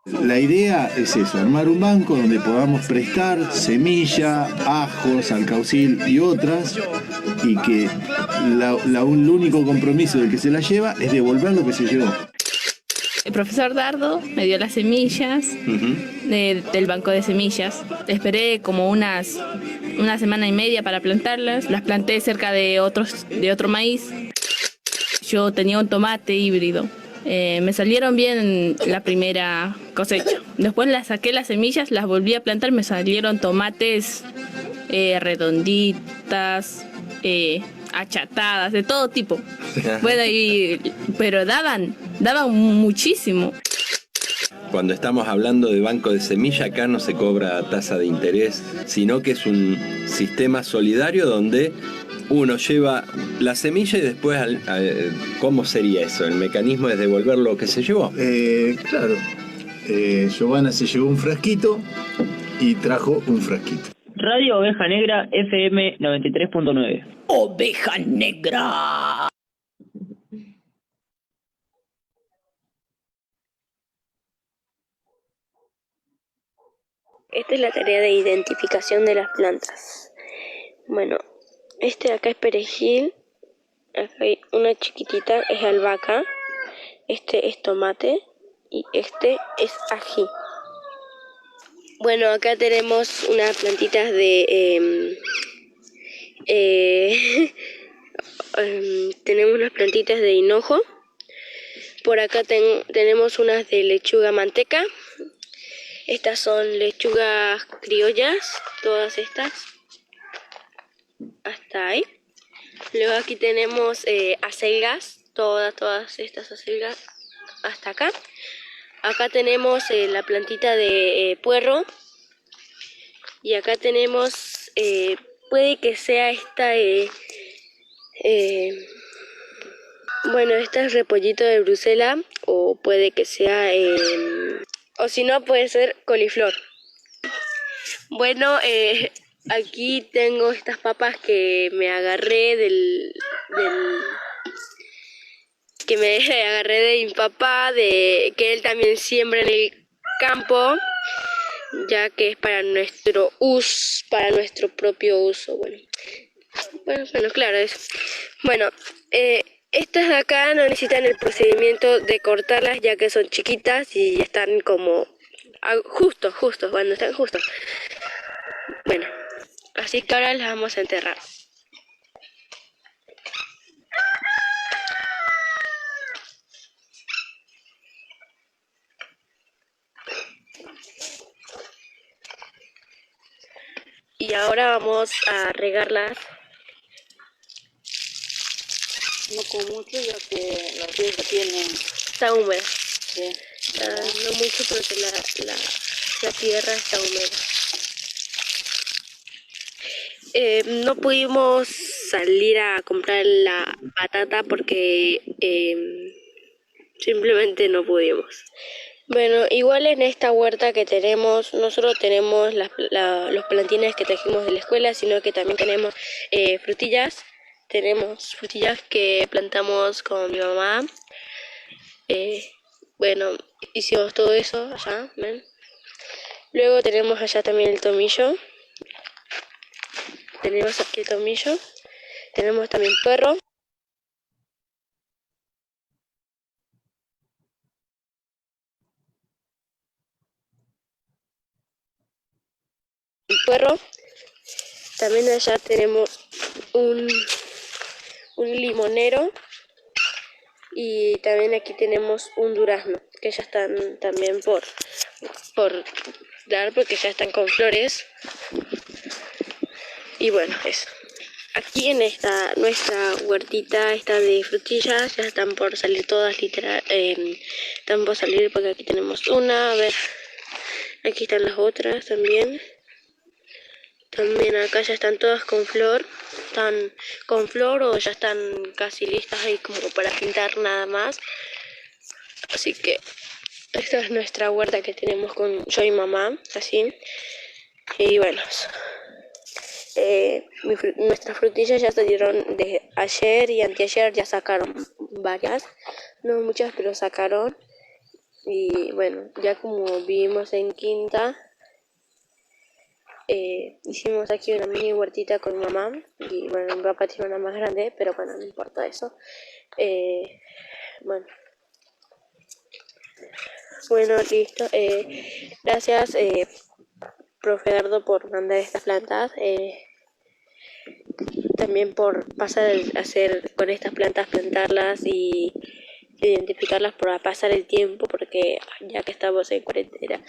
La idea es eso, armar un banco donde podamos prestar semilla, ajos, alcaucil y otras, y que el único compromiso del que se la lleva es devolver lo que se llevó. El profesor Dardo me dio las semillas del banco de semillas. Esperé como una semana y media para plantarlas. Las planté cerca de otro maíz. Yo tenía un tomate híbrido. Me salieron bien la primera cosecha. Después las saqué las semillas, las volví a plantar, me salieron tomates redonditas, achatadas, de todo tipo. Bueno, pero daban muchísimo. Cuando estamos hablando de banco de semilla, acá no se cobra tasa de interés, sino que es un sistema solidario donde uno lleva la semilla y después, ¿cómo sería eso? ¿El mecanismo es devolver lo que se llevó? Claro. Giovanna se llevó un frasquito y trajo un frasquito. Radio Oveja Negra, FM 93.9. ¡Oveja Negra! Esta es la tarea de identificación de las plantas. Bueno, este de acá es perejil, acá hay una chiquitita, es albahaca, este es tomate y este es ají. Bueno, acá tenemos unas plantitas de... tenemos unas plantitas de hinojo. Por acá tenemos unas de lechuga manteca. Estas son lechugas criollas, todas estas. Hasta ahí. Luego aquí tenemos acelgas, todas estas acelgas hasta acá. Acá tenemos la plantita de puerro. Y acá tenemos, puede que sea esta, bueno, esta es repollito de Bruselas, o puede que sea, o si no puede ser coliflor. Bueno, aquí tengo estas papas que me agarré que me agarré de mi papá, que él también siembra en el campo, ya que es para nuestro uso, para nuestro propio uso. Bueno, claro, eso. Bueno, estas de acá no necesitan el procedimiento de cortarlas, ya que son chiquitas y están como justos, cuando están justos. Bueno, así que ahora las vamos a enterrar. Y ahora vamos a regarlas. No con mucho, ya que la tierra está húmeda. Sí. No mucho porque la tierra está húmeda. No pudimos salir a comprar la patata porque simplemente no pudimos. Bueno, igual en esta huerta que tenemos, no solo tenemos los plantines que trajimos de la escuela, sino que también tenemos frutillas. Tenemos frutillas que plantamos con mi mamá. Bueno, hicimos todo eso allá, ¿ven? Luego tenemos allá también el tomillo. Tenemos aquí el tomillo. Tenemos también puerro. El puerro. También allá tenemos un limonero. Y también aquí tenemos un durazno, que ya están también por dar, porque ya están con flores. Y bueno, eso. Aquí en nuestra huertita esta de frutillas, ya están por salir todas, literal, están por salir porque aquí tenemos una, a ver, aquí están las otras también. También acá ya están todas con flor, están con flor o ya están casi listas ahí como para pintar nada más. Así que esta es nuestra huerta que tenemos con yo y mamá, así. Y bueno, nuestras frutillas ya salieron de ayer y anteayer, ya sacaron varias, no muchas, pero sacaron. Y bueno, ya como vivimos en quinta, hicimos aquí una mini huertita con mi mamá. Y bueno, mi papá tiene una más grande, pero bueno, no importa eso. Bueno, listo. Gracias, profe Dardo, por mandar estas plantas. También por pasar hacer con estas plantas, plantarlas y identificarlas por pasar el tiempo, porque ya que estamos en cuarentena,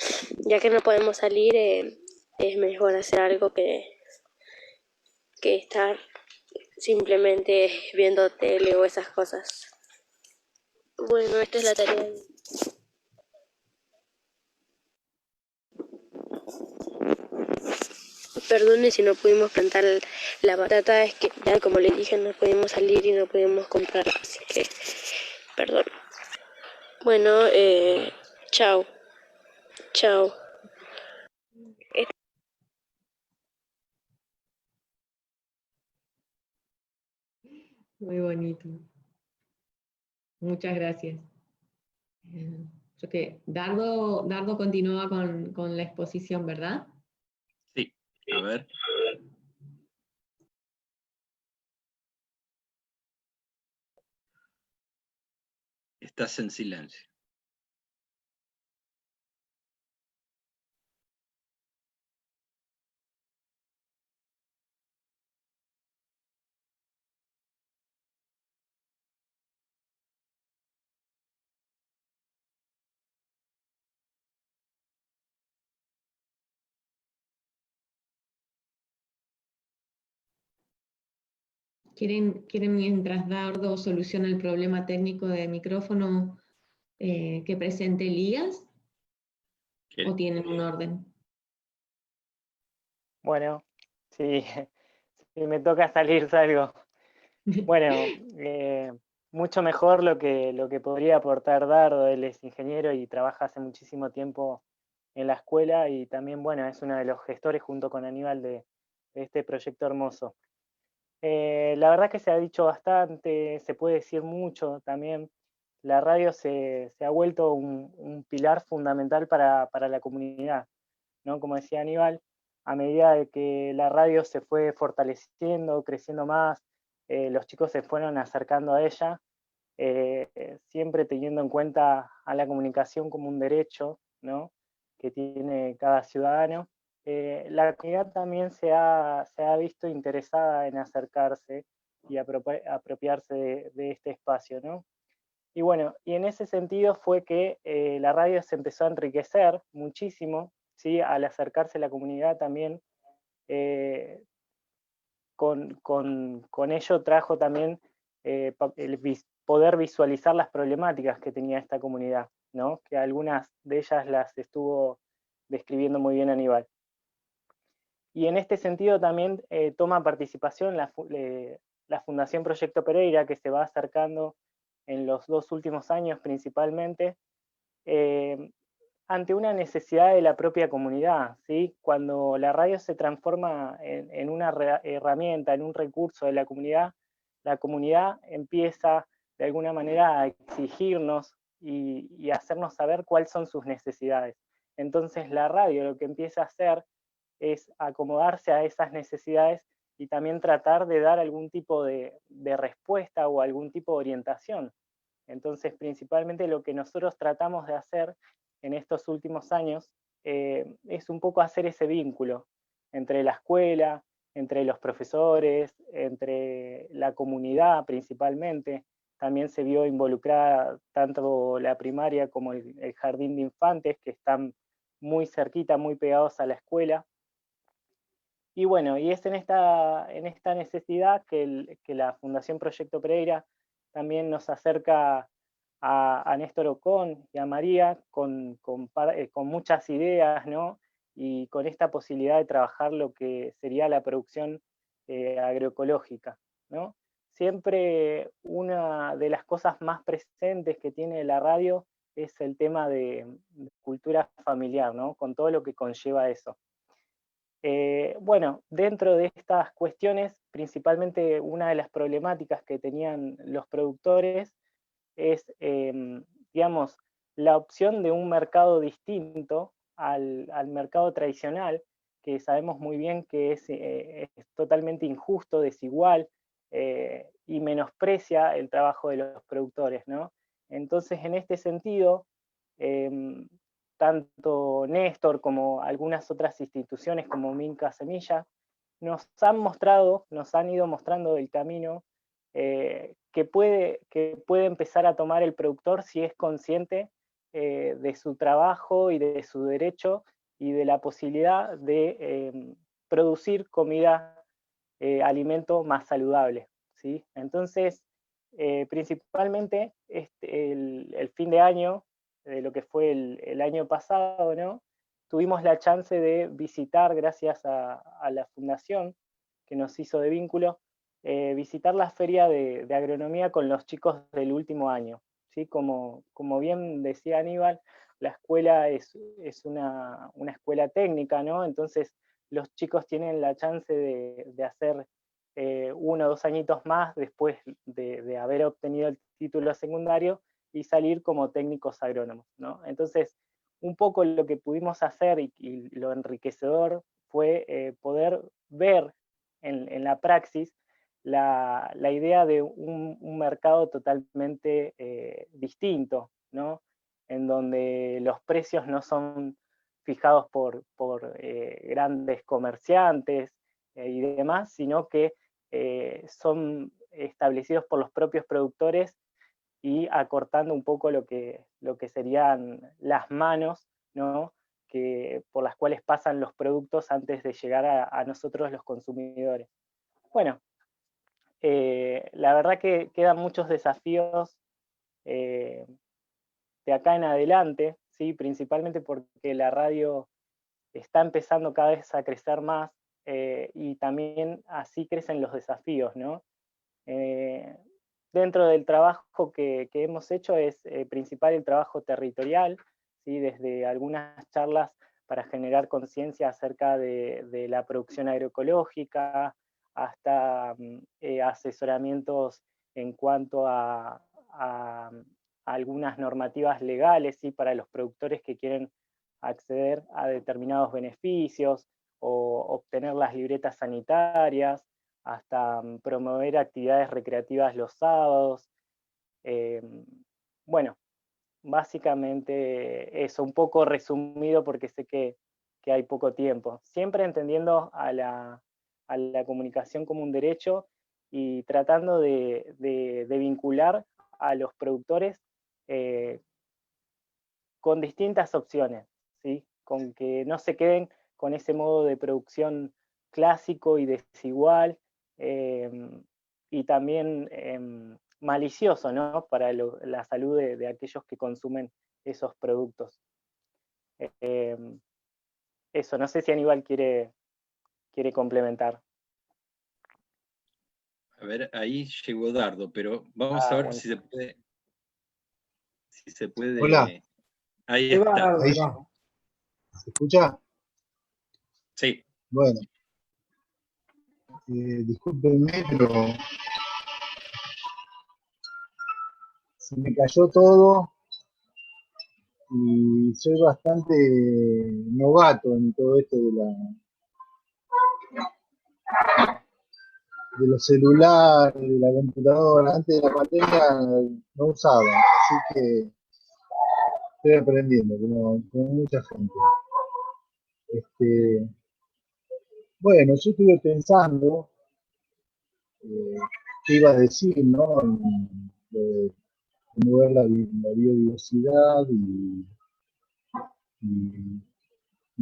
ya que no podemos salir, es mejor hacer algo que estar simplemente viendo tele o esas cosas. Bueno, esta es la tarea. Perdone si no pudimos plantar la batata, es que ya como les dije no pudimos salir y no pudimos comprar, así que perdón. Bueno, chao. Chao. Muy bonito. Muchas gracias. Yo que Dardo continúa con la exposición, ¿verdad? Sí, a ver. Estás en silencio. ¿Quieren mientras Dardo soluciona el problema técnico de micrófono que presente Elías? ¿O tienen un orden? Bueno, sí, si me toca salir, salgo. Bueno, mucho mejor lo que podría aportar Dardo. Él es ingeniero y trabaja hace muchísimo tiempo en la escuela y también, bueno, es uno de los gestores junto con Aníbal de este proyecto hermoso. La verdad que se ha dicho bastante, se puede decir mucho también. La radio se ha vuelto un pilar fundamental para la comunidad, ¿no? Como decía Aníbal, a medida de que la radio se fue fortaleciendo, creciendo más, los chicos se fueron acercando a ella, siempre teniendo en cuenta a la comunicación como un derecho, ¿no?, que tiene cada ciudadano. La comunidad también se ha visto interesada en acercarse y apropiarse de este espacio, ¿no? Y bueno, y en ese sentido fue que la radio se empezó a enriquecer muchísimo, ¿sí?, al acercarse a la comunidad también. Con ello trajo también el poder visualizar las problemáticas que tenía esta comunidad, ¿no?, que algunas de ellas las estuvo describiendo muy bien Aníbal. Y en este sentido también toma participación la Fundación Proyecto Pereira, que se va acercando en los 2 últimos años principalmente, ante una necesidad de la propia comunidad, ¿sí? Cuando la radio se transforma en una herramienta, en un recurso de la comunidad empieza de alguna manera a exigirnos y hacernos saber cuáles son sus necesidades. Entonces la radio lo que empieza a hacer es acomodarse a esas necesidades y también tratar de dar algún tipo de respuesta o algún tipo de orientación. Entonces, principalmente lo que nosotros tratamos de hacer en estos últimos años es un poco hacer ese vínculo entre la escuela, entre los profesores, entre la comunidad principalmente. También se vio involucrada tanto la primaria como el jardín de infantes, que están muy cerquita, muy pegados a la escuela. Y bueno, y es en esta necesidad que la Fundación Proyecto Pereira también nos acerca a Néstor Ocón y a María con muchas ideas, ¿no? Y con esta posibilidad de trabajar lo que sería la producción agroecológica, ¿no? Siempre una de las cosas más presentes que tiene la radio es el tema de cultura familiar, ¿no? Con todo lo que conlleva eso. Bueno, dentro de estas cuestiones, principalmente una de las problemáticas que tenían los productores es, digamos, la opción de un mercado distinto al mercado tradicional, que sabemos muy bien que es totalmente injusto, desigual, y menosprecia el trabajo de los productores, ¿no? Entonces, en este sentido, tanto Néstor como algunas otras instituciones como Minca Semilla, nos han ido mostrando el camino que puede empezar a tomar el productor si es consciente de su trabajo y de su derecho y de la posibilidad de producir comida, alimento más saludable, ¿sí? Entonces, principalmente el fin de año, de lo que fue el año pasado, ¿no? Tuvimos la chance de visitar, gracias a la fundación que nos hizo de vínculo, visitar la feria de agronomía con los chicos del último año, ¿sí? Como bien decía Aníbal, la escuela es una escuela técnica, ¿no? Entonces los chicos tienen la chance de hacer 1 o 2 añitos más después de haber obtenido el título secundario y salir como técnicos agrónomos, ¿no? Entonces, un poco lo que pudimos hacer y lo enriquecedor fue poder ver en la praxis la idea de un mercado totalmente distinto, ¿no? En donde los precios no son fijados por grandes comerciantes y demás, sino que son establecidos por los propios productores y acortando un poco lo que serían las manos, ¿no? Por las cuales pasan los productos antes de llegar a nosotros los consumidores. Bueno, la verdad que quedan muchos desafíos de acá en adelante, ¿sí? Principalmente porque la radio está empezando cada vez a crecer más y también así crecen los desafíos, ¿no? Dentro del trabajo que hemos hecho es principal el trabajo territorial, ¿sí? Desde algunas charlas para generar conciencia acerca de la producción agroecológica, hasta asesoramientos en cuanto a algunas normativas legales, ¿sí? Para los productores que quieren acceder a determinados beneficios o obtener las libretas sanitarias, hasta promover actividades recreativas los sábados. Bueno, básicamente eso, un poco resumido porque sé que hay poco tiempo. Siempre entendiendo a la comunicación como un derecho y tratando de vincular a los productores con distintas opciones, ¿sí? Con que no se queden con ese modo de producción clásico y desigual, y también malicioso, ¿no? Para la salud de aquellos que consumen esos productos. Eso, no sé si Aníbal quiere complementar. A ver, ahí llegó Dardo, pero vamos a ver bueno. si se puede. Hola. Ahí Ahí va, está. Dardo, ahí va. ¿Se escucha? Sí. Bueno, discúlpenme, pero se me cayó todo y soy bastante novato en todo esto de los celulares, de la computadora. Antes de la pandemia no usaba, así que estoy aprendiendo, como mucha gente. Bueno, yo estuve pensando qué iba a decir, ¿no? Lo de promover la biodiversidad y un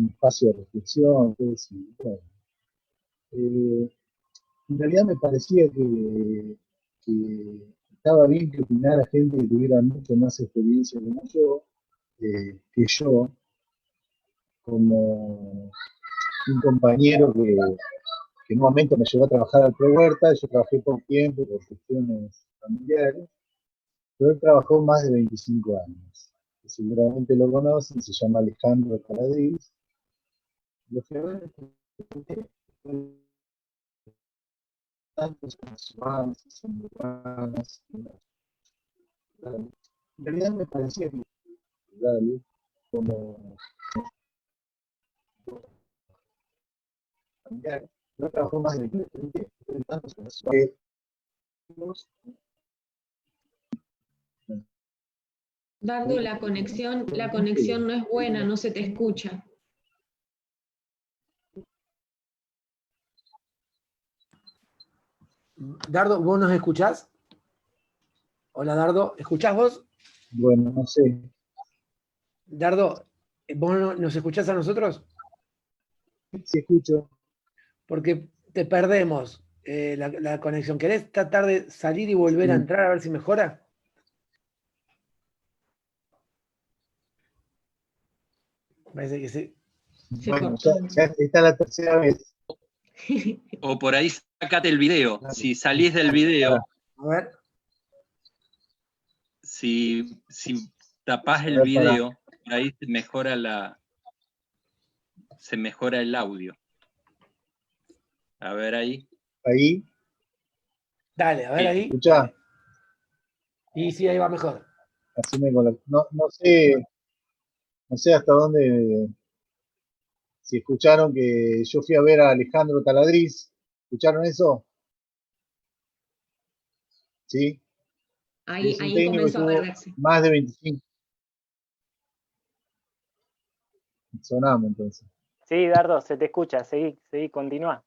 espacio de reflexión. Entonces, bueno, en realidad me parecía que estaba bien que opinara gente que tuviera mucho más experiencia como yo, que yo, como un compañero que en un momento me llevó a trabajar al Pro Huerta. Yo trabajé por tiempo, por cuestiones familiares, pero él trabajó más de 25 años. Que seguramente lo conocen, se llama Alejandro Taladriz. Lo que tantos avances, en realidad me parecía que dale, como familiar, no trabajó más de 20 años. Dardo, la conexión no es buena, no se te escucha. Dardo, ¿vos nos escuchás? Hola, Dardo, ¿escuchás vos? Bueno, no sé. Dardo, ¿vos nos escuchás a nosotros? Sí, escucho. Porque te perdemos la conexión. ¿Querés tratar de salir y volver a entrar a ver si mejora? Parece que sí. Bueno, ya está la tercera vez. O por ahí sacate el video. Si salís del video, A ver. si tapás el video, por ahí se mejora el audio. A ver ahí. Ahí. Dale, a ver ahí. ¿Escuchá? Y sí, ahí va mejor. No sé hasta dónde. Si escucharon que yo fui a ver a Alejandro Taladriz. ¿Escucharon eso? ¿Sí? Ahí Es un técnico que comenzó a tuvo perderse. más de 25. Sonamos entonces. Sí, Dardo, se te escucha, seguí, continúa.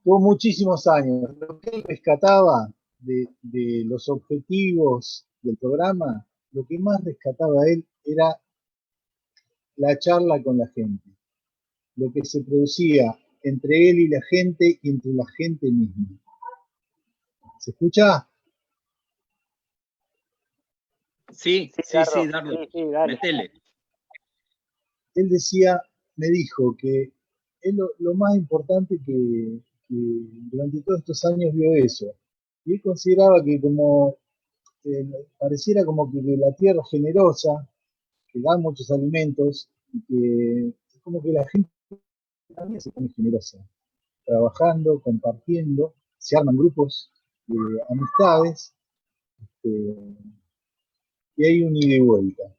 Tuvo muchísimos años. Lo que él rescataba de los objetivos del programa, lo que más rescataba él era la charla con la gente. Lo que se producía entre él y la gente y entre la gente misma. ¿Se escucha? Sí, Dardo. Dale. Metele. Él me dijo que es lo más importante que durante todos estos años vio eso. Y él consideraba que pareciera como que la tierra es generosa, que da muchos alimentos, y que es como que la gente también se pone generosa, trabajando, compartiendo, se arman grupos de amistades, y hay un ida y vuelta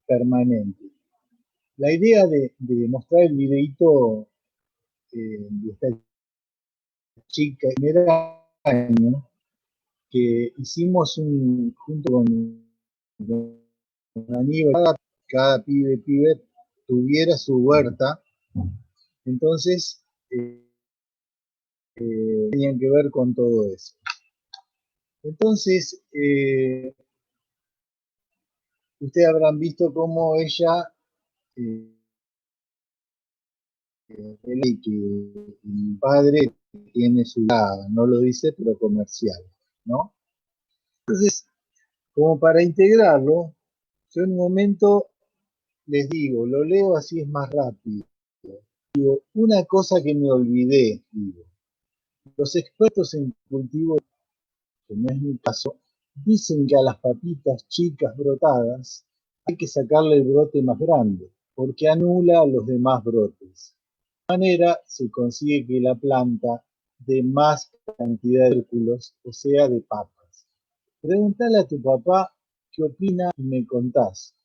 permanente. La idea de mostrar el videíto de esta chica en el año que hicimos junto con Aníbal, cada pibe tuviera su huerta, entonces tenían que ver con todo eso. Entonces, ustedes habrán visto cómo ella y que el padre tiene su lado, no lo dice, pero comercial, ¿no? Entonces, como para integrarlo, yo en un momento les digo, lo leo así es más rápido. Digo, una cosa que me olvidé, digo, los expertos en cultivo, que no es mi caso, Dicen que a las papitas chicas brotadas hay que sacarle el brote más grande, porque anula los demás brotes. De esta manera se consigue que la planta dé más cantidad de tubérculos, o sea, de papas. Preguntale a tu papá qué opina y me contás.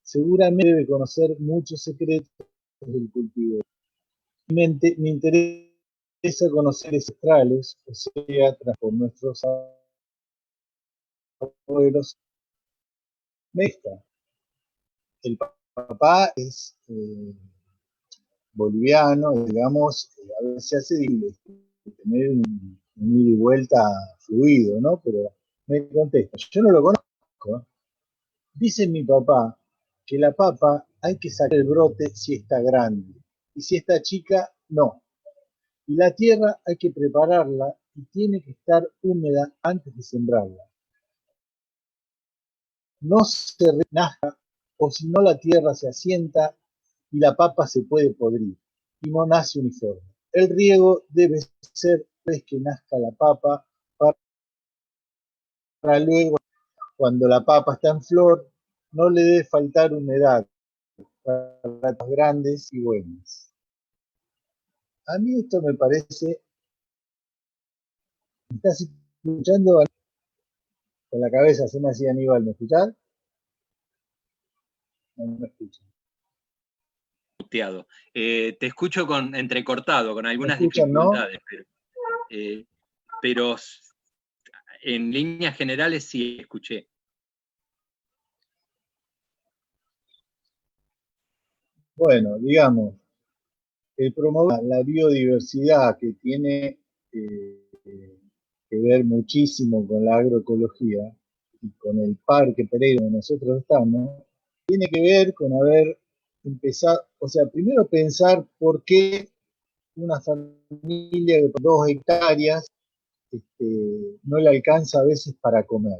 Seguramente debe conocer muchos secretos del cultivo. Me interesa conocer ancestrales, o sea, tras por nuestros abuelos. El papá es boliviano, digamos, a veces se hace de tener un ida y vuelta fluido, ¿no? Pero me contesta, yo no lo conozco. Dice mi papá que la papa hay que sacar el brote si está grande, y si está chica, no. Y la tierra hay que prepararla y tiene que estar húmeda antes de sembrarla. No se renazca, o si no la tierra se asienta y la papa se puede podrir y no nace uniforme. El riego debe ser vez que nazca la papa para luego, cuando la papa está en flor, no le debe faltar humedad para ratas grandes y buenas. A mí esto me parece. ¿Me estás escuchando? Con la cabeza se me hacía Aníbal, ¿me escuchás? No me escuchan. Te escucho entrecortado, con algunas escuchan, dificultades, ¿no? pero en líneas generales sí escuché. Bueno, digamos, el promover la biodiversidad que tiene que ver muchísimo con la agroecología y con el Parque Pereira donde nosotros estamos, tiene que ver con haber empezado, o sea, primero pensar por qué una familia de 2 hectáreas no le alcanza a veces para comer.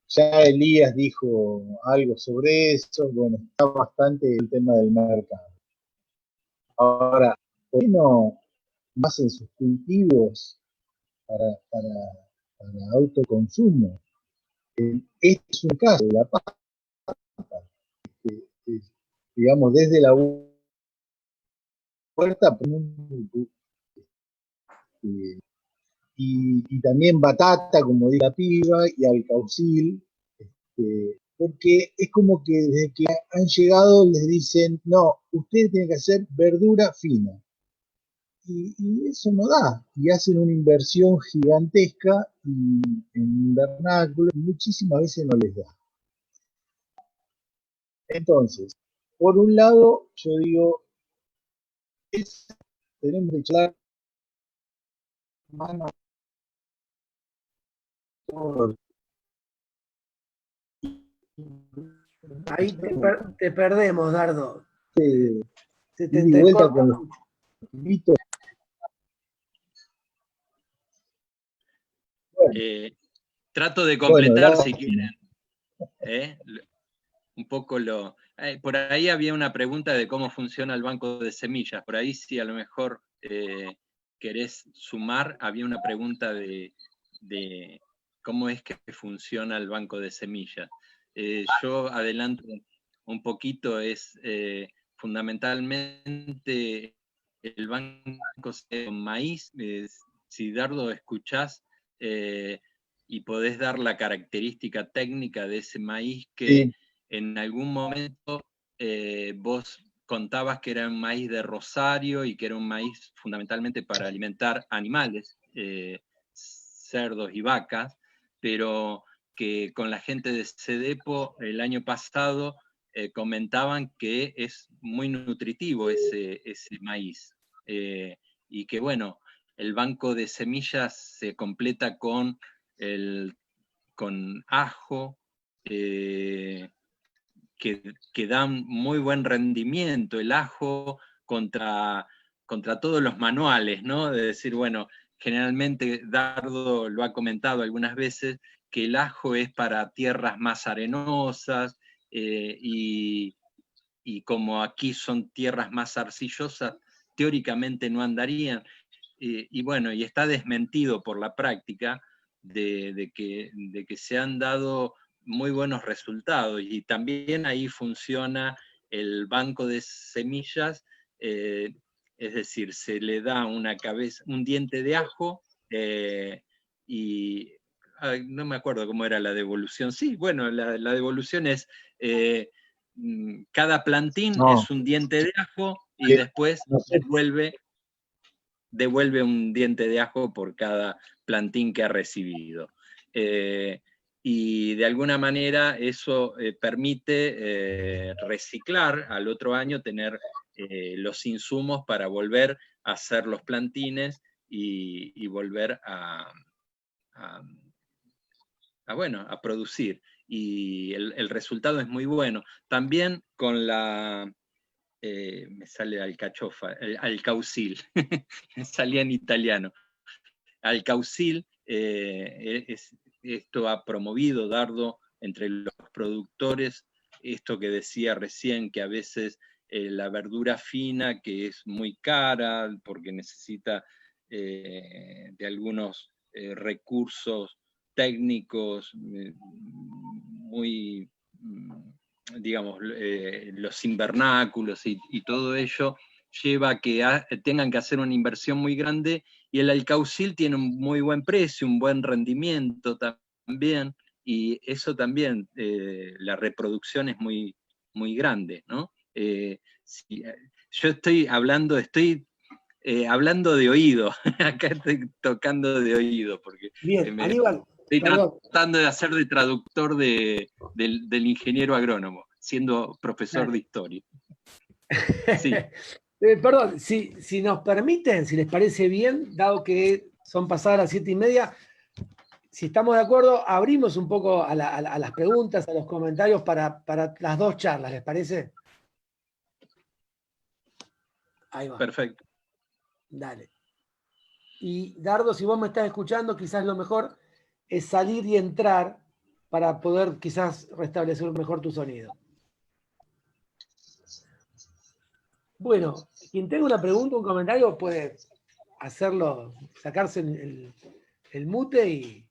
Ya Elías dijo algo sobre eso, bueno, está bastante el tema del mercado. Ahora, ¿por qué no hacen sus cultivos para autoconsumo? Este es un caso de la papa, digamos, desde la huerta, y también batata, como dice la piba, y alcaucil, porque es como que desde que han llegado les dicen, no, usted tiene que hacer verdura fina. Y eso no da, y hacen una inversión gigantesca y en invernáculo muchísimas veces no les da. Entonces, por un lado, yo digo, tenemos que echar mano a Ahí te perdemos, Dardo. Se te vuelta corta con los mitos. Trato de completar, bueno, si quieren. Un poco por ahí había una pregunta de cómo funciona el banco de semillas. Por ahí, si a lo mejor querés sumar, había una pregunta de cómo es que funciona el banco de semillas. Yo adelanto un poquito, es fundamentalmente el banco de maíz. Si Dardo escuchás y podés dar la característica técnica de ese maíz que sí. En algún momento vos contabas que era un maíz de Rosario y que era un maíz fundamentalmente para alimentar animales, cerdos y vacas, pero que con la gente de CEDEPO el año pasado comentaban que es muy nutritivo ese maíz. Y que bueno, el banco de semillas se completa con ajo, que dan muy buen rendimiento, el ajo contra todos los manuales, ¿no? De decir, bueno, generalmente Dardo lo ha comentado algunas veces, que el ajo es para tierras más arenosas, y como aquí son tierras más arcillosas, teóricamente no andarían, y bueno, y está desmentido por la práctica, de que se han dado muy buenos resultados, y también ahí funciona el banco de semillas, es decir, se le da un diente de ajo, y no me acuerdo cómo era la devolución. Sí, bueno, la devolución es cada plantín es un diente de ajo, y después devuelve un diente de ajo por cada plantín que ha recibido. Y de alguna manera eso permite reciclar al otro año, tener los insumos para volver a hacer los plantines y volver a producir. Y el resultado es muy bueno. También con me sale alcachofa, alcaucil, salía en italiano. Alcaucil, esto ha promovido Dardo entre los productores, esto que decía recién, que a veces la verdura fina, que es muy cara, porque necesita de algunos recursos técnicos muy, digamos, los invernáculos y todo ello, lleva a que tengan que hacer una inversión muy grande, y el alcaucil tiene un muy buen precio, un buen rendimiento también, y eso también, la reproducción es muy, muy grande, ¿no? Yo estoy hablando de oído, acá estoy tocando de oído, porque bien, Aníbal, estoy tratando de hacer de traductor del ingeniero agrónomo, siendo profesor de historia. Sí. Perdón, si nos permiten, si les parece bien, dado que son pasadas las 7:30, si estamos de acuerdo, abrimos un poco a las preguntas, a los comentarios para las dos charlas, ¿les parece? Ahí va. Perfecto. Dale. Y Dardo, si vos me estás escuchando, quizás lo mejor es salir y entrar para poder quizás restablecer mejor tu sonido. Bueno, quien tenga una pregunta, un comentario, puede hacerlo, sacarse el mute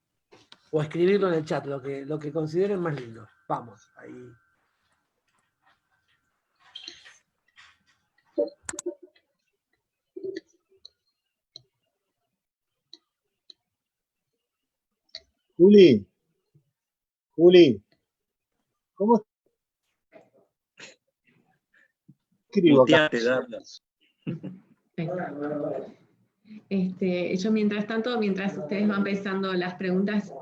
o escribirlo en el chat, lo que consideren más lindo. Vamos, ahí. Juli, ¿cómo escribo acá? Muteate, Dardo. Yo mientras ustedes van pensando las preguntas,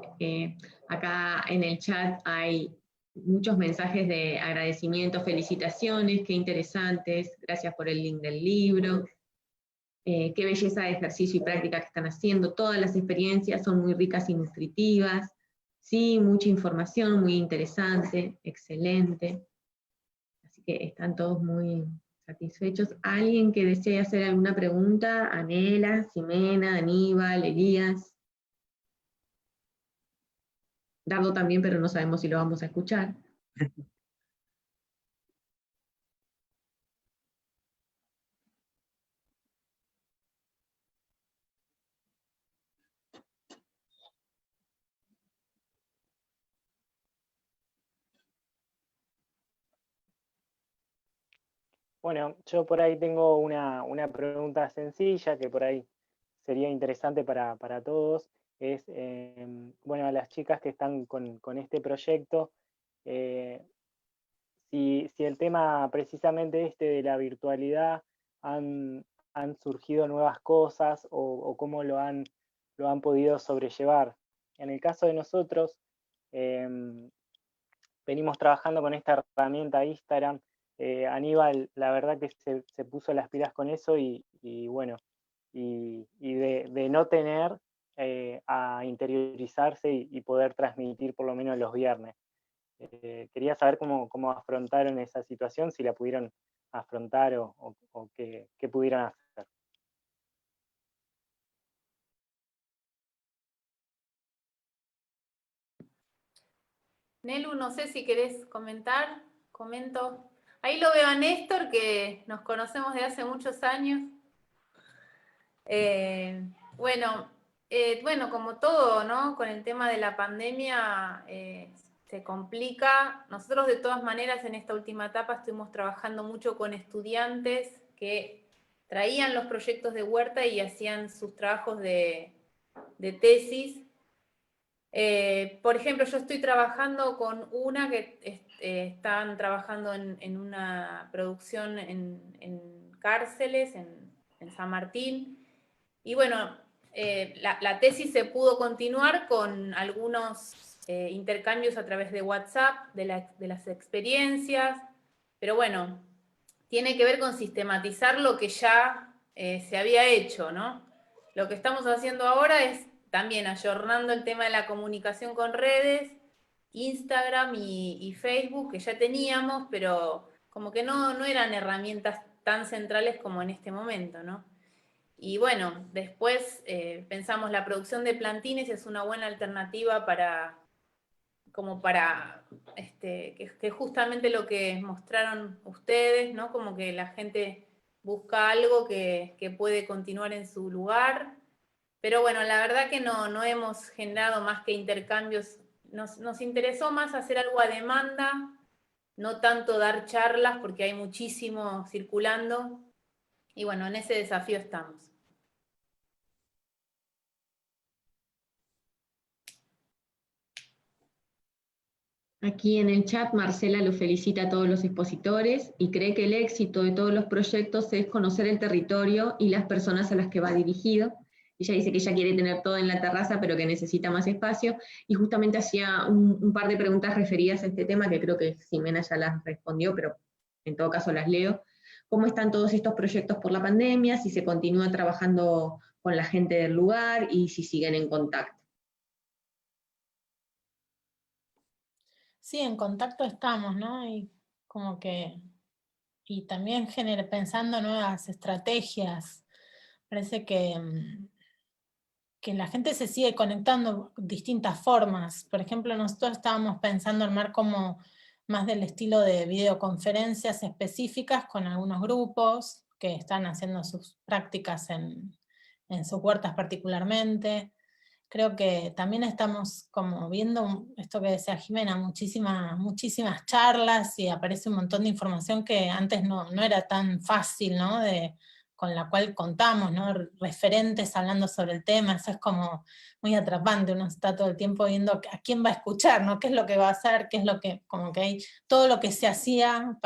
acá en el chat hay muchos mensajes de agradecimiento, felicitaciones, qué interesantes, gracias por el link del libro, qué belleza de ejercicio y práctica que están haciendo, todas las experiencias son muy ricas y nutritivas, sí, mucha información, muy interesante, excelente, así que están todos muy satisfechos. ¿Alguien que desee hacer alguna pregunta? Anela, Ximena, Aníbal, Elías. Dardo también, pero no sabemos si lo vamos a escuchar. Bueno, yo por ahí tengo una pregunta sencilla que por ahí sería interesante para todos. Es, bueno, a las chicas que están con este proyecto, si el tema precisamente de la virtualidad han surgido nuevas cosas o cómo lo han podido sobrellevar. En el caso de nosotros, venimos trabajando con esta herramienta Instagram. Aníbal, la verdad que se puso las pilas con eso y bueno, y de no tener a interiorizarse y poder transmitir por lo menos los viernes. Quería saber cómo afrontaron esa situación, si la pudieron afrontar o qué pudieran hacer. Nelu, no sé si querés comentar, comento. Ahí lo veo a Néstor, que nos conocemos de hace muchos años. Bueno, Bueno, como todo, ¿no? Con el tema de la pandemia se complica. Nosotros de todas maneras en esta última etapa estuvimos trabajando mucho con estudiantes que traían los proyectos de huerta y hacían sus trabajos de tesis. Por ejemplo, yo estoy trabajando con una que están trabajando en una producción en cárceles, en San Martín, y bueno, la tesis se pudo continuar con algunos intercambios a través de WhatsApp, de las experiencias, pero bueno, tiene que ver con sistematizar lo que ya se había hecho, ¿no? Lo que estamos haciendo ahora es también ayornando el tema de la comunicación con redes, Instagram y Facebook, que ya teníamos, pero como que no eran herramientas tan centrales como en este momento, ¿no? Y bueno, después pensamos la producción de plantines es una buena alternativa para que justamente lo que mostraron ustedes, ¿no? Como que la gente busca algo que puede continuar en su lugar. Pero bueno, la verdad que no hemos generado más que intercambios. Nos interesó más hacer algo a demanda, no tanto dar charlas, porque hay muchísimo circulando. Y bueno, en ese desafío estamos. Aquí en el chat Marcela lo felicita a todos los expositores y cree que el éxito de todos los proyectos es conocer el territorio y las personas a las que va dirigido. Ella dice que ella quiere tener todo en la terraza, pero que necesita más espacio, y justamente hacía un par de preguntas referidas a este tema, que creo que Ximena ya las respondió, pero en todo caso las leo. ¿Cómo están todos estos proyectos por la pandemia? Si se continúa trabajando con la gente del lugar y si siguen en contacto. Sí, en contacto estamos, ¿no? Y como que, y también pensando nuevas estrategias. Parece que la gente se sigue conectando de distintas formas. Por ejemplo, nosotros estábamos pensando armar como más del estilo de videoconferencias específicas con algunos grupos que están haciendo sus prácticas en sus huertas particularmente. Creo que también estamos como viendo esto que decía Jimena, muchísimas charlas, y aparece un montón de información que antes no era tan fácil, ¿no? Con la cual contamos, ¿no? Referentes hablando sobre el tema. Eso es como muy atrapante, uno está todo el tiempo viendo a quién va a escuchar, ¿no? Qué es lo que va a hacer, qué es lo que, como que hay, todo lo que se hacía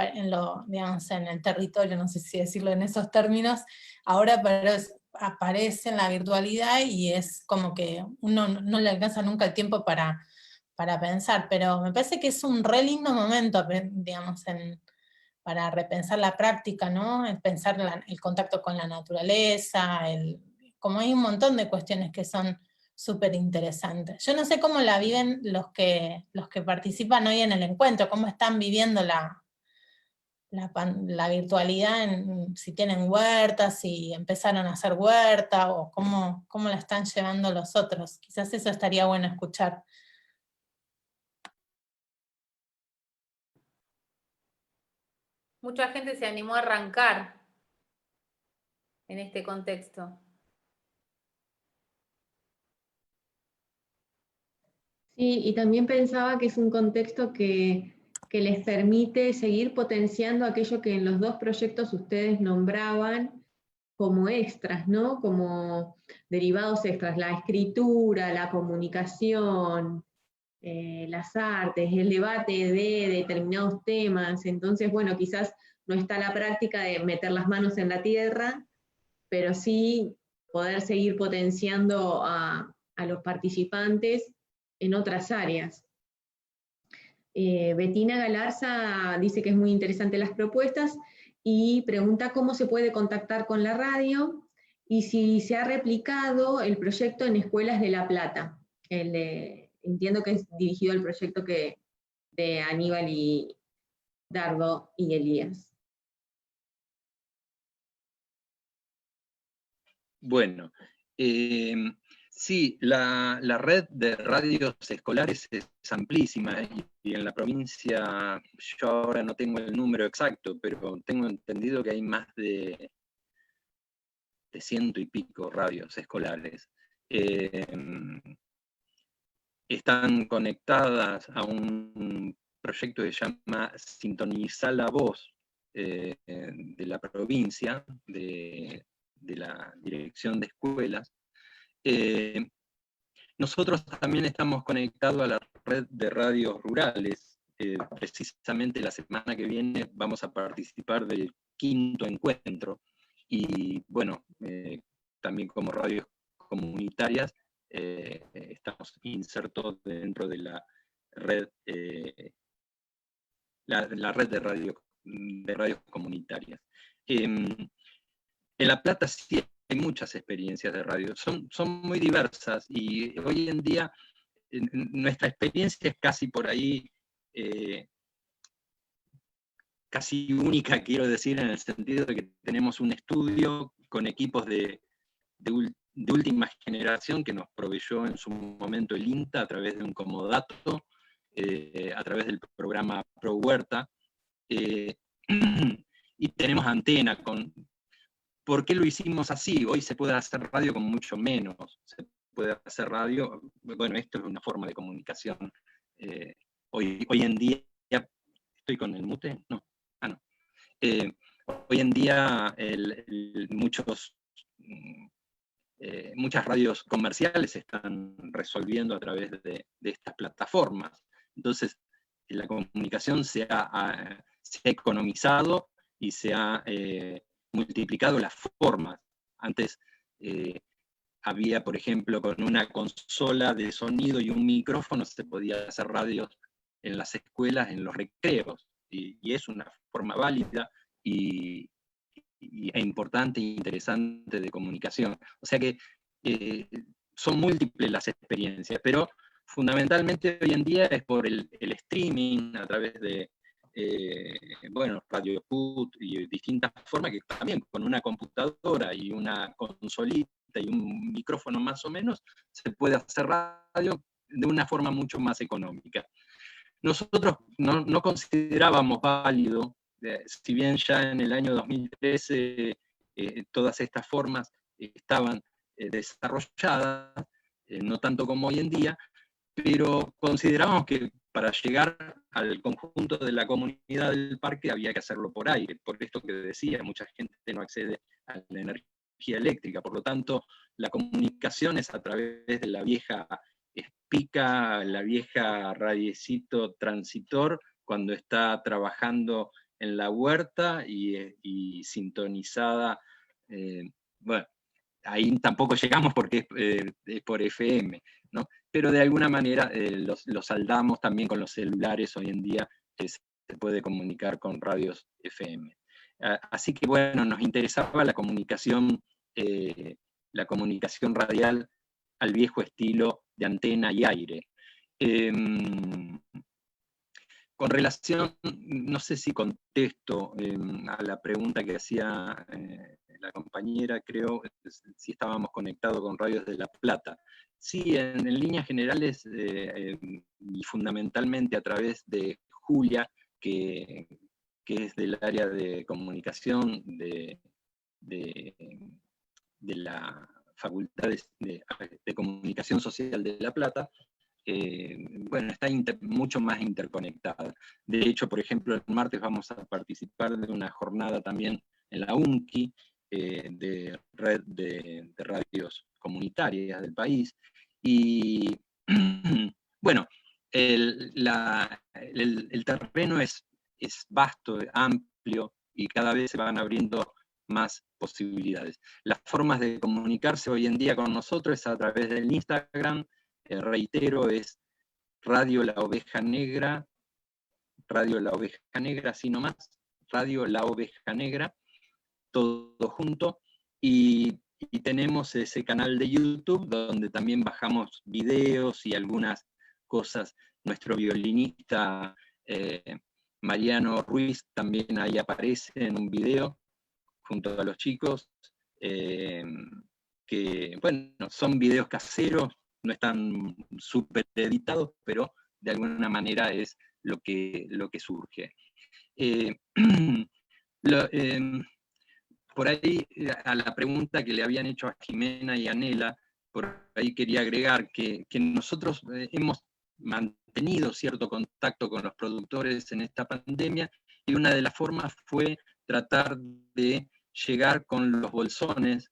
digamos, en el territorio, no sé si decirlo en esos términos, ahora aparece en la virtualidad y es como que uno no le alcanza nunca el tiempo para pensar, pero me parece que es un re lindo momento, digamos, para repensar la práctica, ¿no? El pensar el contacto con la naturaleza, como hay un montón de cuestiones que son súper interesantes. Yo no sé cómo la viven los que participan hoy en el encuentro, cómo están viviendo la virtualidad, si tienen huertas, si empezaron a hacer huerta, o cómo la están llevando los otros. Quizás eso estaría bueno escuchar. Mucha gente se animó a arrancar en este contexto. Sí, y también pensaba que es un contexto que les permite seguir potenciando aquello que en los dos proyectos ustedes nombraban como extras, ¿no? Como derivados extras, la escritura, la comunicación, las artes, el debate de determinados temas. Entonces, bueno, quizás no está la práctica de meter las manos en la tierra, pero sí poder seguir potenciando a los participantes en otras áreas. Bettina Galarza dice que es muy interesante las propuestas y pregunta cómo se puede contactar con la radio y si se ha replicado el proyecto en escuelas de La Plata. Entiendo que es dirigido al proyecto de Aníbal y Dardo y Elías. Bueno, sí, la red de radios escolares es amplísima, y en la provincia, yo ahora no tengo el número exacto, pero tengo entendido que hay más de 100 y pico radios escolares. están conectadas a un proyecto que se llama Sintonizar la Voz de la provincia, de la Dirección de Escuelas. Nosotros también estamos conectados a la red de radios rurales. Precisamente la semana que viene vamos a participar del 5º encuentro. Y bueno, también como radios comunitarias estamos insertos dentro de la red, la red de radios comunitarias. En La Plata sí hay muchas experiencias de radio, son muy diversas, y hoy en día nuestra experiencia es casi por ahí, casi única, quiero decir, en el sentido de que tenemos un estudio con equipos de última generación que nos proveyó en su momento el INTA a través de un comodato, a través del programa Pro Huerta, y tenemos antena. ¿Por qué lo hicimos así? Hoy se puede hacer radio con mucho menos. Se puede hacer radio, bueno, esto es una forma de comunicación. Hoy en día, ¿estoy con el mute? No. No. Hoy en día muchas radios comerciales se están resolviendo a través de estas plataformas. Entonces, la comunicación se ha economizado y se ha multiplicado las formas. Antes había, por ejemplo, con una consola de sonido y un micrófono se podía hacer radios en las escuelas, en los recreos, y es una forma válida e importante e interesante de comunicación. O sea que son múltiples las experiencias, pero fundamentalmente hoy en día es por el streaming, a través de bueno, Radio Put y distintas formas, que también con una computadora y una consolita y un micrófono más o menos, se puede hacer radio de una forma mucho más económica. Nosotros no considerábamos válido, si bien ya en el año 2013 todas estas formas estaban desarrolladas, no tanto como hoy en día, pero considerábamos que para llegar al conjunto de la comunidad del parque había que hacerlo por aire, por esto que decía, mucha gente no accede a la energía eléctrica, por lo tanto la comunicación es a través de la vieja espica, la vieja radiecito transitor, cuando está trabajando en la huerta y sintonizada, bueno, ahí tampoco llegamos porque es por FM, ¿no? Pero de alguna manera lo saldamos también con los celulares hoy en día, que se puede comunicar con radios FM. Así que bueno, nos interesaba la comunicación radial al viejo estilo de antena y aire. Con relación, no sé si contesto a la pregunta que hacía la compañera, creo, si estábamos conectados con radios de La Plata. Sí, en líneas generales y fundamentalmente a través de Julia, que es del área de comunicación de la Facultad de Comunicación Social de La Plata, bueno, está mucho más interconectada. De hecho, por ejemplo, el martes vamos a participar de una jornada también en la UNCI, de red de radios comunitarias del país, y bueno, el terreno es vasto, amplio, y cada vez se van abriendo más posibilidades. Las formas de comunicarse hoy en día con nosotros es a través del Instagram, reitero, es Radio La Oveja Negra, así nomás, Radio La Oveja Negra, todo junto, y tenemos ese canal de YouTube donde también bajamos videos y algunas cosas. Nuestro violinista Mariano Ruiz también ahí aparece en un video junto a los chicos, que bueno, son videos caseros, no están súper editados, pero de alguna manera es lo que surge. Por ahí, a la pregunta que le habían hecho a Jimena y a Nela, por ahí quería agregar que nosotros hemos mantenido cierto contacto con los productores en esta pandemia, y una de las formas fue tratar de llegar con los bolsones.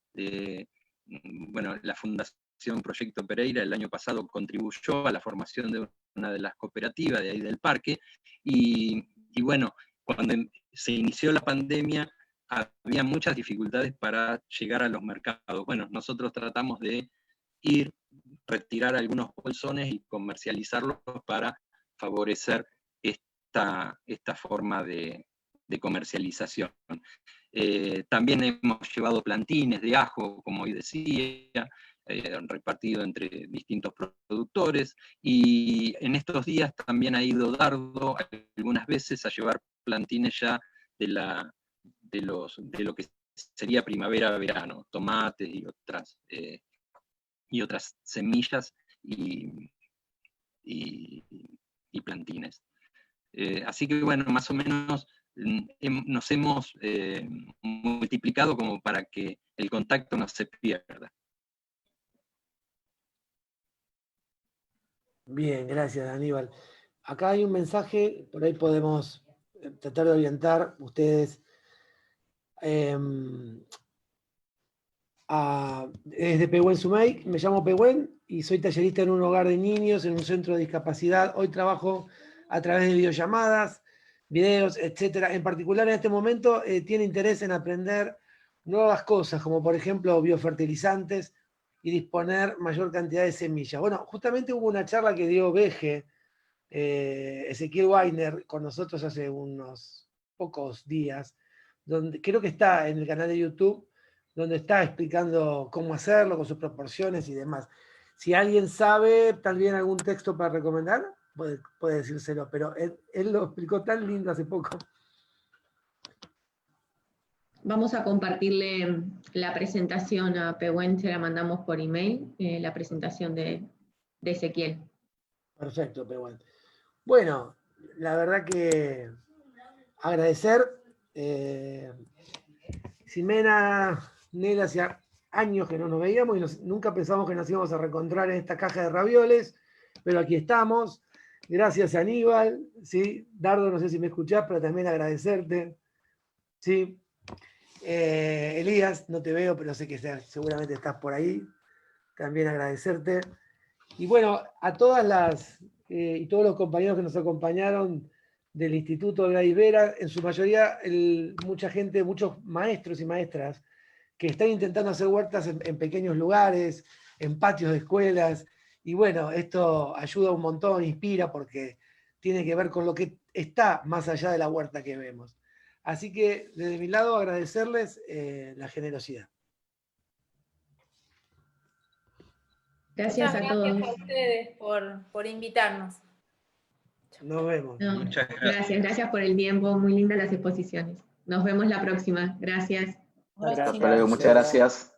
Bueno, la Fundación Proyecto Pereira el año pasado contribuyó a la formación de una de las cooperativas de ahí del parque, y bueno, cuando se inició la pandemia había muchas dificultades para llegar a los mercados. Bueno, nosotros tratamos de retirar algunos bolsones y comercializarlos para favorecer esta forma de comercialización. También hemos llevado plantines de ajo, como hoy decía, repartido entre distintos productores, y en estos días también ha ido Dardo algunas veces a llevar plantines ya de lo que sería primavera-verano, tomates y otras semillas y plantines. Así que bueno, más o menos nos hemos multiplicado como para que el contacto no se pierda. Bien, gracias, Aníbal. Acá hay un mensaje, por ahí podemos tratar de orientar ustedes. Es de Pehuen Sumay, me llamo Pehuen y soy tallerista en un hogar de niños, en un centro de discapacidad. Hoy trabajo a través de videollamadas, videos, etc. En particular, en este momento, tiene interés en aprender nuevas cosas, como por ejemplo biofertilizantes y disponer mayor cantidad de semillas. Bueno, justamente hubo una charla que dio Veje, Ezequiel Weiner, con nosotros hace unos pocos días, donde creo que está en el canal de YouTube, donde está explicando cómo hacerlo, con sus proporciones y demás. Si alguien sabe también algún texto para recomendar, puede decírselo, pero él lo explicó tan lindo hace poco. Vamos a compartirle la presentación a Pehuen, se la mandamos por email, la presentación de Ezequiel. Perfecto, Pehuen. Bueno, la verdad que agradecer. Ximena, Nela, hacía años que no nos veíamos y nunca pensamos que nos íbamos a reencontrar en esta caja de ravioles, pero aquí estamos. Gracias, Aníbal. ¿Sí? Dardo, no sé si me escuchás, pero también agradecerte. ¿Sí? Elías, no te veo, pero sé que seguramente estás por ahí. También agradecerte. Y bueno, a todas las y todos los compañeros que nos acompañaron del Instituto de la Ibera, en su mayoría mucha gente, muchos maestros y maestras que están intentando hacer huertas en pequeños lugares, en patios de escuelas, y bueno, esto ayuda un montón, inspira, porque tiene que ver con lo que está más allá de la huerta que vemos. Así que desde mi lado agradecerles la generosidad. Gracias a todos. Gracias a ustedes por invitarnos. Nos vemos. No, Muchas gracias. gracias por el tiempo, muy lindas las exposiciones. Nos vemos la próxima. Gracias. Gracias. Hasta luego, muchas gracias.